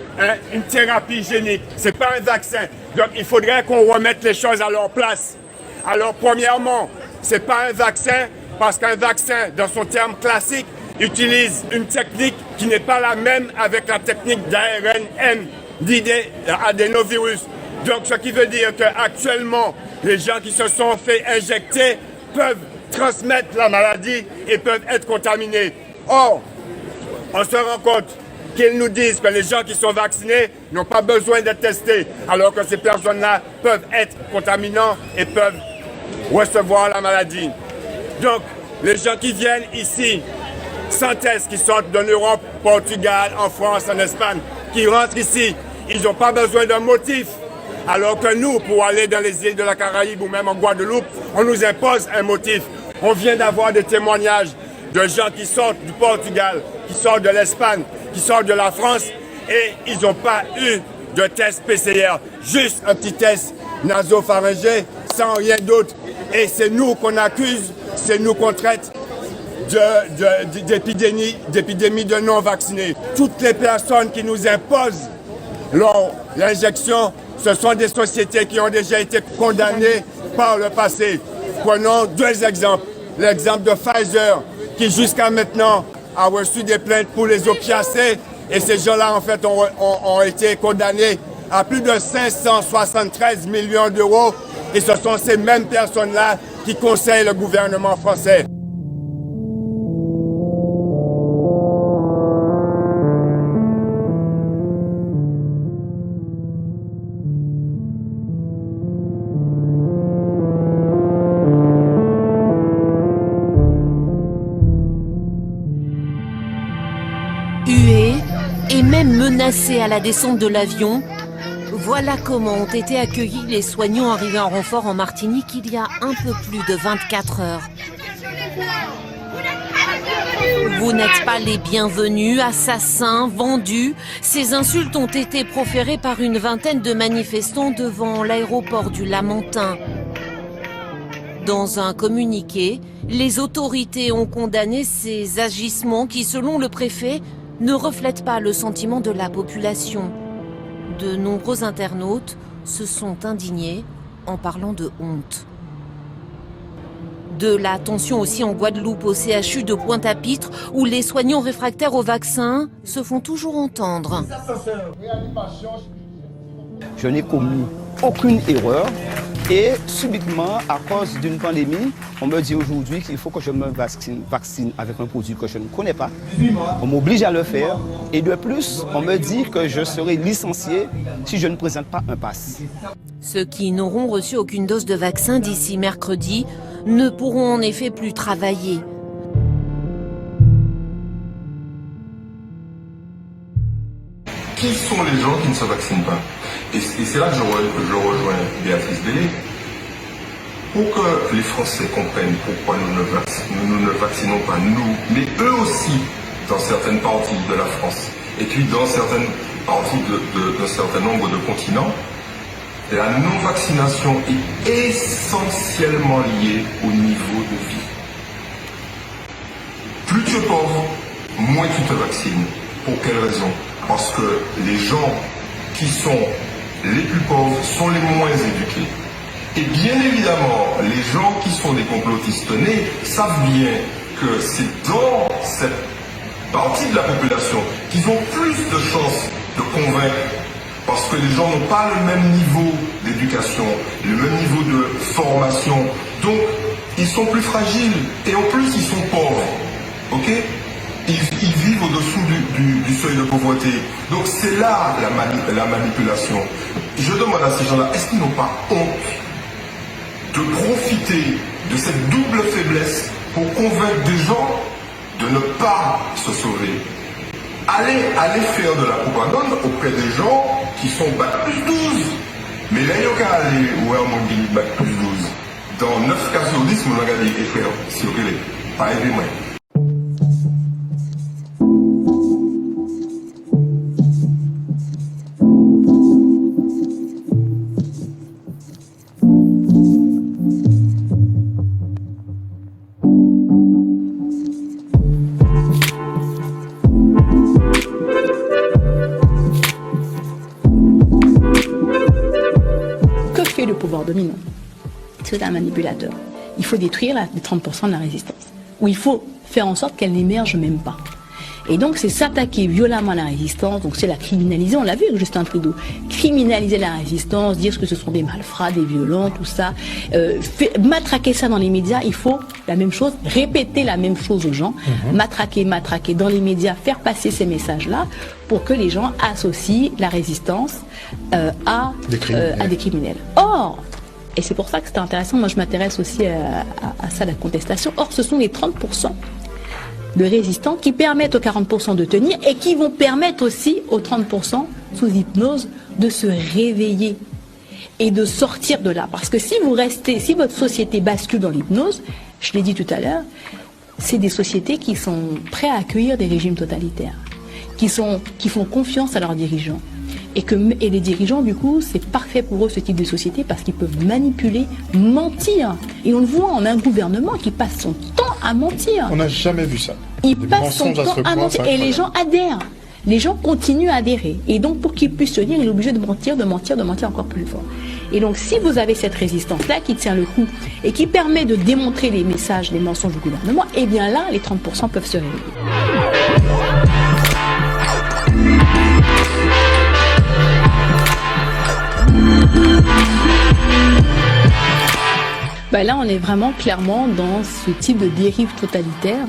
une thérapie génique. C'est pas un vaccin. Donc il faudrait qu'on remette les choses à leur place. Alors premièrement, c'est pas un vaccin, Parce qu'un vaccin, dans son terme classique, utilise une technique qui n'est pas la même avec la technique d'ARN adénovirus. Donc, ce qui veut dire qu'actuellement, les gens qui se sont fait injecter peuvent transmettre la maladie et peuvent être contaminés. Or, on se rend compte qu'ils nous disent que les gens qui sont vaccinés n'ont pas besoin d'être testés, alors que ces personnes-là peuvent être contaminants et peuvent recevoir la maladie. Donc, les gens qui viennent ici sans test, qui sortent de l'Europe, Portugal, en France, en Espagne, qui rentrent ici, ils n'ont pas besoin d'un motif. Alors que nous, pour aller dans les îles de la Caraïbe ou même en Guadeloupe, on nous impose un motif. On vient d'avoir des témoignages de gens qui sortent du Portugal, qui sortent de l'Espagne, qui sortent de la France, et ils n'ont pas eu de test PCR. Juste un petit test nasopharyngé, sans rien d'autre. Et c'est nous qu'on accuse, c'est nous qu'on traite d'épidémie de non-vaccinés. Toutes les personnes qui nous imposent l'injection, ce sont des sociétés qui ont déjà été condamnées par le passé. Prenons deux exemples. L'exemple de Pfizer, qui jusqu'à maintenant a reçu des plaintes pour les opiacés, et ces gens-là, en fait, ont été condamnés à plus de 573 millions d'euros, et ce sont ces mêmes personnes-là qui conseillent le gouvernement français. Menacés à la descente de l'avion, voilà comment ont été accueillis les soignants arrivés en renfort en Martinique il y a un peu plus de 24 heures. Vous n'êtes pas les bienvenus, assassins, vendus. Ces insultes ont été proférées par une vingtaine de manifestants devant l'aéroport du Lamentin. Dans un communiqué, les autorités ont condamné ces agissements qui, selon le préfet, ne reflète pas le sentiment de la population. De nombreux internautes se sont indignés en parlant de honte. De la tension aussi en Guadeloupe, au CHU de Pointe-à-Pitre, où les soignants réfractaires au vaccin se font toujours entendre. Je n'ai commis aucune erreur et subitement, à cause d'une pandémie, on me dit aujourd'hui qu'il faut que je me vaccine avec un produit que je ne connais pas. On m'oblige à le faire et de plus, on me dit que je serai licencié si je ne présente pas un pass. Ceux qui n'auront reçu aucune dose de vaccin d'ici mercredi ne pourront en effet plus travailler. Qui sont les gens qui ne se vaccinent pas? Et c'est là que je rejoins Béatrice Bellé. Pour que les Français comprennent pourquoi nous ne vaccinons pas, nous, mais eux aussi, dans certaines parties de la France, et puis dans certaines parties d'un certain nombre de continents, la non-vaccination est essentiellement liée au niveau de vie. Plus tu es pauvre, moins tu te vaccines. Pour quelle raison? Parce que les gens qui sont les plus pauvres sont les moins éduqués. Et bien évidemment, les gens qui sont des complotistes nés savent bien que c'est dans cette partie de la population qu'ils ont plus de chances de convaincre. Parce que les gens n'ont pas le même niveau d'éducation, le même niveau de formation. Donc, ils sont plus fragiles. Et en plus, ils sont pauvres. Ok? Ils vivent au-dessous du seuil de pauvreté. Donc c'est là la manipulation. Je demande à ces gens-là, est-ce qu'ils n'ont pas honte de profiter de cette double faiblesse pour convaincre des gens de ne pas se sauver? Allez faire de la propagande auprès des gens qui sont Bac plus 12. Mais là, il y a qu'à aller où on Bac plus 12. Dans 9 cas sur 10, vous regardez et faire, si vous voulez, pas aider-moi. Dominant. C'est un manipulateur. Il faut détruire les 30% de la résistance. où il faut faire en sorte qu'elle n'émerge même pas. Et donc c'est s'attaquer violemment à la résistance, donc c'est la criminaliser, on l'a vu avec Justin Trudeau, criminaliser la résistance, dire que ce sont des malfrats, des violents, tout ça, matraquer ça dans les médias, il faut la même chose, répéter la même chose aux gens, matraquer dans les médias, faire passer ces messages-là pour que les gens associent la résistance à des criminels. Or, et c'est pour ça que c'est intéressant, moi je m'intéresse aussi à ça, la contestation, or ce sont les 30% de résistants qui permettent aux 40% de tenir et qui vont permettre aussi aux 30% sous hypnose de se réveiller et de sortir de là. Parce que si vous restez, si votre société bascule dans l'hypnose, je l'ai dit tout à l'heure, c'est des sociétés qui sont prêtes à accueillir des régimes totalitaires, qui font confiance à leurs dirigeants. Et les dirigeants, du coup, c'est parfait pour eux ce type de société parce qu'ils peuvent manipuler, mentir. Et on le voit, on a un gouvernement qui passe son temps à mentir. On n'a jamais vu ça. Il passe son temps à mentir et les gens adhèrent. Les gens continuent à adhérer. Et donc, pour qu'ils puissent tenir, il est obligé de mentir encore plus fort. Et donc, si vous avez cette résistance-là qui tient le coup et qui permet de démontrer les messages, les mensonges du gouvernement, eh bien là, les 30% peuvent se réveiller. Ben là, on est vraiment clairement dans ce type de dérive totalitaire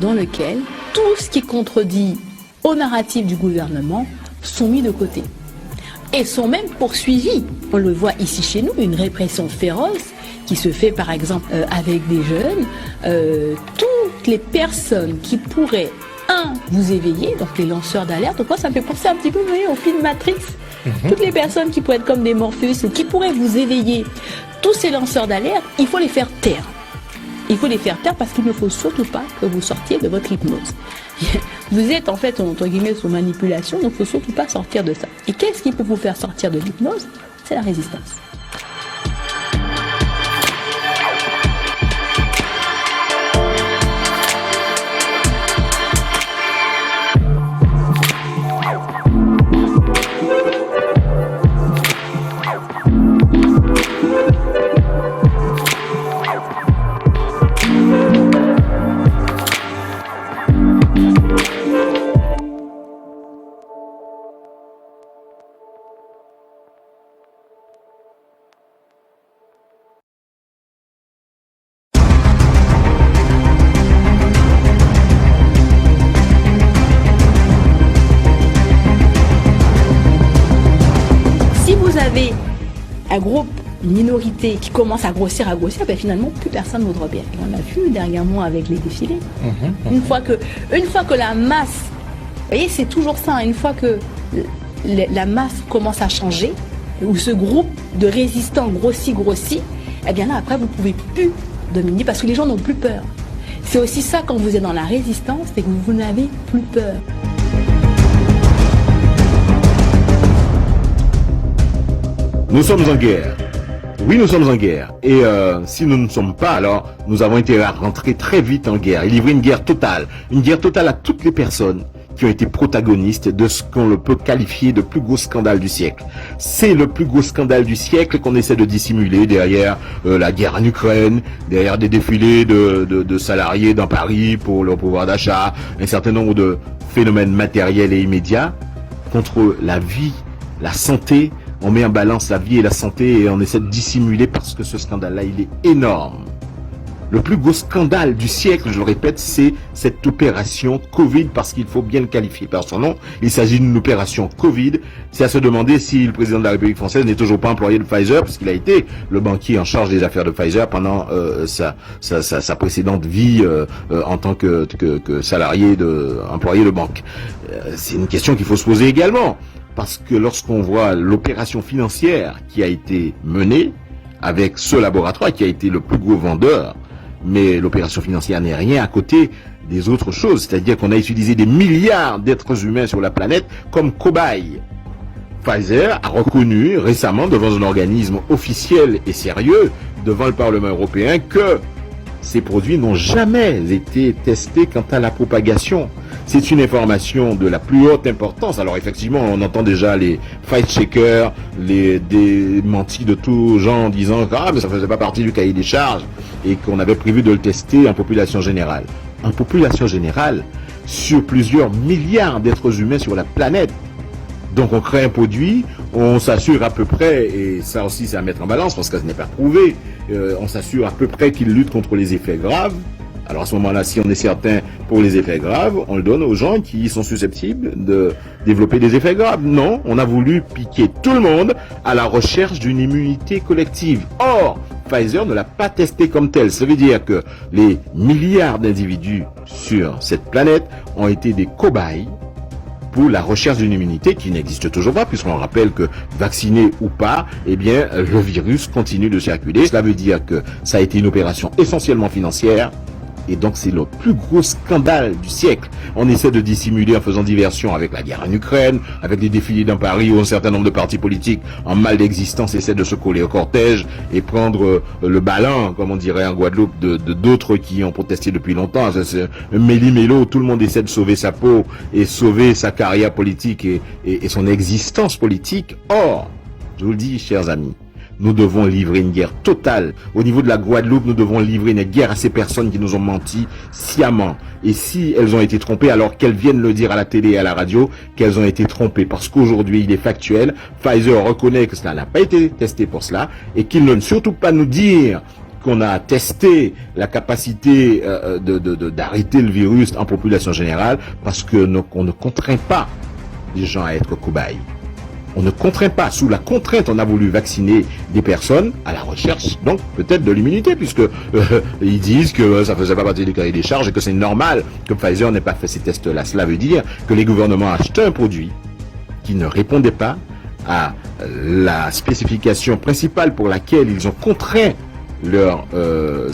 dans lequel tout ce qui contredit au narratif du gouvernement sont mis de côté et sont même poursuivis. On le voit ici chez nous, une répression féroce qui se fait par exemple avec des jeunes. Toutes les personnes qui pourraient, vous éveiller, donc les lanceurs d'alerte, donc moi ça me fait penser un petit peu au film Matrix. Toutes les personnes qui pourraient être comme des Morpheus ou qui pourraient vous éveiller, tous ces lanceurs d'alerte, il faut les faire taire. Il faut les faire taire parce qu'il ne faut surtout pas que vous sortiez de votre hypnose. Vous êtes en fait, entre guillemets, sous manipulation, donc il ne faut surtout pas sortir de ça. Et qu'est-ce qui peut vous faire sortir de l'hypnose? C'est la résistance. Un groupe, une minorité qui commence à grossir, ben finalement plus personne ne voudra bien. Et on l'a vu dernièrement avec les défilés. Une fois que la masse, vous voyez, c'est toujours ça, une fois que la masse commence à changer, ou ce groupe de résistants grossit, eh bien là après vous ne pouvez plus dominer parce que les gens n'ont plus peur. C'est aussi ça quand vous êtes dans la résistance, c'est que vous n'avez plus peur. Nous sommes en guerre. Oui, nous sommes en guerre. Et si nous ne sommes pas, alors nous avons intérêt à rentrer très vite en guerre et livrer une guerre totale à toutes les personnes qui ont été protagonistes de ce qu'on peut qualifier de plus gros scandale du siècle. C'est le plus gros scandale du siècle qu'on essaie de dissimuler derrière la guerre en Ukraine, derrière des défilés de salariés dans Paris pour leur pouvoir d'achat, un certain nombre de phénomènes matériels et immédiats contre la vie, la santé. On met en balance la vie et la santé et on essaie de dissimuler parce que ce scandale-là, il est énorme. Le plus gros scandale du siècle, je le répète, c'est cette opération Covid parce qu'il faut bien le qualifier par son nom. Il s'agit d'une opération Covid. C'est à se demander si le président de la République française n'est toujours pas employé de Pfizer parce qu'il a été le banquier en charge des affaires de Pfizer pendant sa précédente vie en tant que salarié employé de banque. C'est une question qu'il faut se poser également. Parce que lorsqu'on voit l'opération financière qui a été menée avec ce laboratoire qui a été le plus gros vendeur, mais l'opération financière n'est rien à côté des autres choses. C'est-à-dire qu'on a utilisé des milliards d'êtres humains sur la planète comme cobayes. Pfizer a reconnu récemment devant un organisme officiel et sérieux, devant le Parlement européen, que ces produits n'ont jamais été testés quant à la propagation. c'est une information de la plus haute importance. Alors effectivement, on entend déjà les fact-checkers, les démentis de tout genre en disant que mais ça faisait pas partie du cahier des charges et qu'on avait prévu de le tester en population générale. En population générale, sur plusieurs milliards d'êtres humains sur la planète. Donc on crée un produit, on s'assure à peu près, et ça aussi c'est à mettre en balance parce que ce n'est pas prouvé, on s'assure à peu près qu'il lutte contre les effets graves. Alors à ce moment-là, si on est certain pour les effets graves, on le donne aux gens qui sont susceptibles de développer des effets graves. Non, on a voulu piquer tout le monde à la recherche d'une immunité collective. Or, Pfizer ne l'a pas testé comme tel. Ça veut dire que les milliards d'individus sur cette planète ont été des cobayes pour la recherche d'une immunité qui n'existe toujours pas, puisqu'on rappelle que vacciné ou pas, eh bien, le virus continue de circuler. Cela veut dire que ça a été une opération essentiellement financière. Et donc c'est le plus gros scandale du siècle. On essaie de dissimuler en faisant diversion avec la guerre en Ukraine, avec les défilés dans Paris où un certain nombre de partis politiques en mal d'existence essaient de se coller au cortège et prendre le ballon, comme on dirait en Guadeloupe, de d'autres qui ont protesté depuis longtemps. C'est un méli-mélo, tout le monde essaie de sauver sa peau et sauver sa carrière politique et son existence politique. Or, je vous le dis, chers amis, nous devons livrer une guerre totale. Au niveau de la Guadeloupe, nous devons livrer une guerre à ces personnes qui nous ont menti sciemment. Et si elles ont été trompées, alors qu'elles viennent le dire à la télé et à la radio, qu'elles ont été trompées. Parce qu'aujourd'hui, il est factuel. Pfizer reconnaît que cela n'a pas été testé pour cela et qu'il ne surtout pas nous dire qu'on a testé la capacité d'arrêter le virus en population générale parce que on ne contraint pas les gens à être cobayes. On ne contraint pas. Sous la contrainte, on a voulu vacciner des personnes à la recherche, donc peut-être de l'immunité, puisque ils disent que ça faisait pas partie du cahier des charges et que c'est normal que Pfizer n'ait pas fait ces tests-là. Cela veut dire que les gouvernements achetaient un produit qui ne répondait pas à la spécification principale pour laquelle ils ont contraint leurs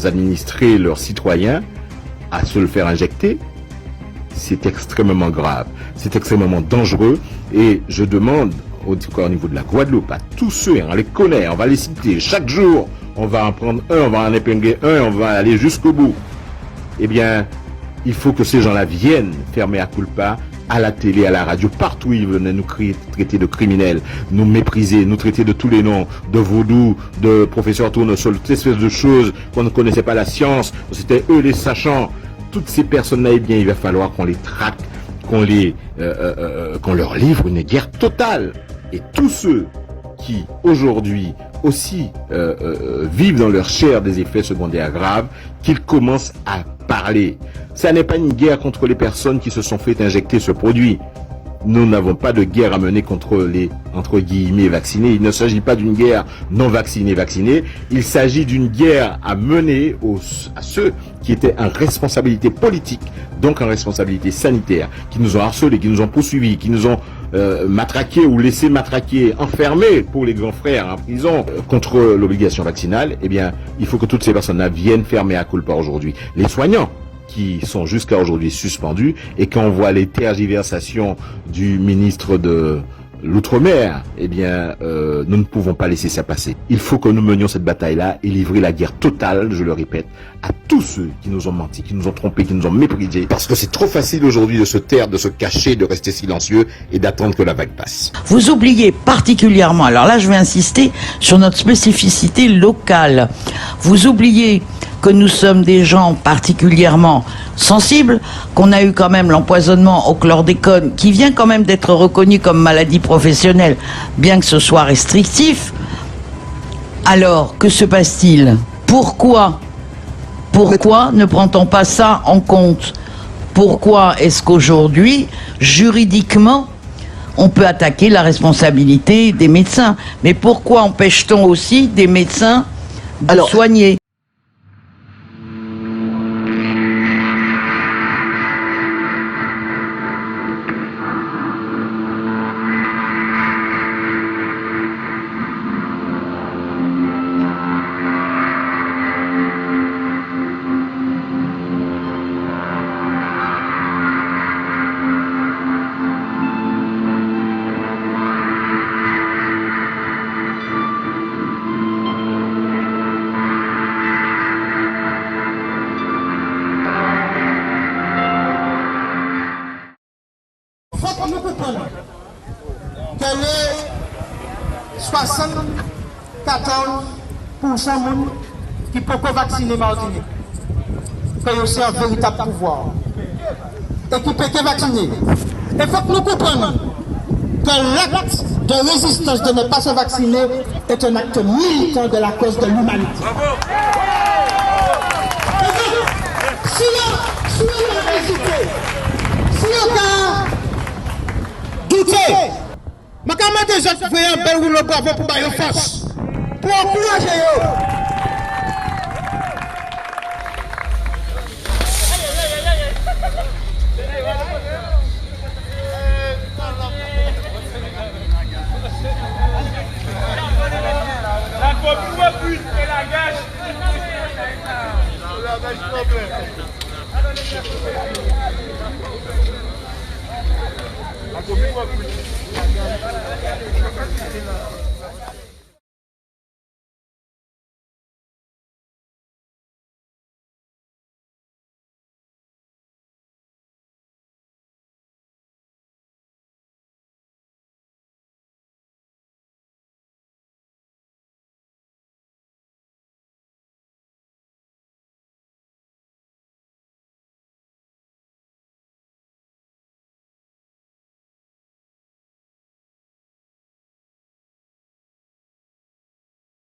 administrés, leurs citoyens à se le faire injecter. C'est extrêmement grave, c'est extrêmement dangereux et je demande au niveau de la Guadeloupe, à tous ceux, on les connaît, on va les citer, chaque jour, on va en prendre un, on va en épingler un, on va aller jusqu'au bout. Eh bien, il faut que ces gens-là viennent fermer à culpa à la télé, à la radio, partout où ils venaient nous traiter de criminels, nous mépriser, nous traiter de tous les noms, de vaudous, de professeurs tournesol, toutes espèces de choses qu'on ne connaissait pas la science, c'était eux les sachants. Toutes ces personnes-là, eh bien, il va falloir qu'on les traque, qu'on leur livre une guerre totale. Et tous ceux qui, aujourd'hui, aussi vivent dans leur chair des effets secondaires graves, qu'ils commencent à parler. Ça n'est pas une guerre contre les personnes qui se sont fait injecter ce produit. Nous n'avons pas de guerre à mener contre les, entre guillemets, vaccinés. Il ne s'agit pas d'une guerre non vaccinés. Il s'agit d'une guerre à mener à ceux qui étaient en responsabilité politique, donc en responsabilité sanitaire, qui nous ont harcelés, qui nous ont poursuivis, qui nous ont matraqués ou laissés matraquer, enfermés pour les grands frères en prison contre l'obligation vaccinale. Eh bien, il faut que toutes ces personnes-là viennent fermer à culpa aujourd'hui. Les soignants, qui sont jusqu'à aujourd'hui suspendus, et quand on voit les tergiversations du ministre de l'Outre-mer, eh bien, nous ne pouvons pas laisser ça passer. Il faut que nous menions cette bataille-là et livrer la guerre totale, je le répète, à tous ceux qui nous ont menti, qui nous ont trompés, qui nous ont méprisés, parce que c'est trop facile aujourd'hui de se taire, de se cacher, de rester silencieux et d'attendre que la vague passe. Vous oubliez particulièrement, alors là je vais insister sur notre spécificité locale, vous oubliez que nous sommes des gens particulièrement sensibles, qu'on a eu quand même l'empoisonnement au chlordécone, qui vient quand même d'être reconnu comme maladie professionnelle, bien que ce soit restrictif. Alors, que se passe-t-il? Pourquoi ne prend-on pas ça en compte? Pourquoi est-ce qu'aujourd'hui, juridiquement, on peut attaquer la responsabilité des médecins? Mais pourquoi empêche-t-on aussi des médecins de soigner? pour ça qui peut vacciner Martinique. Que c'est un véritable pouvoir. Et qui peut vacciner. Il faut que nous comprenions que l'acte de résistance de ne pas se vacciner est un acte militant de la cause de l'humanité. Si on a hésité, si on a douté, je vais mettre des autres frères en bel rouleau bravo pour bailler force, pour encourager eux. La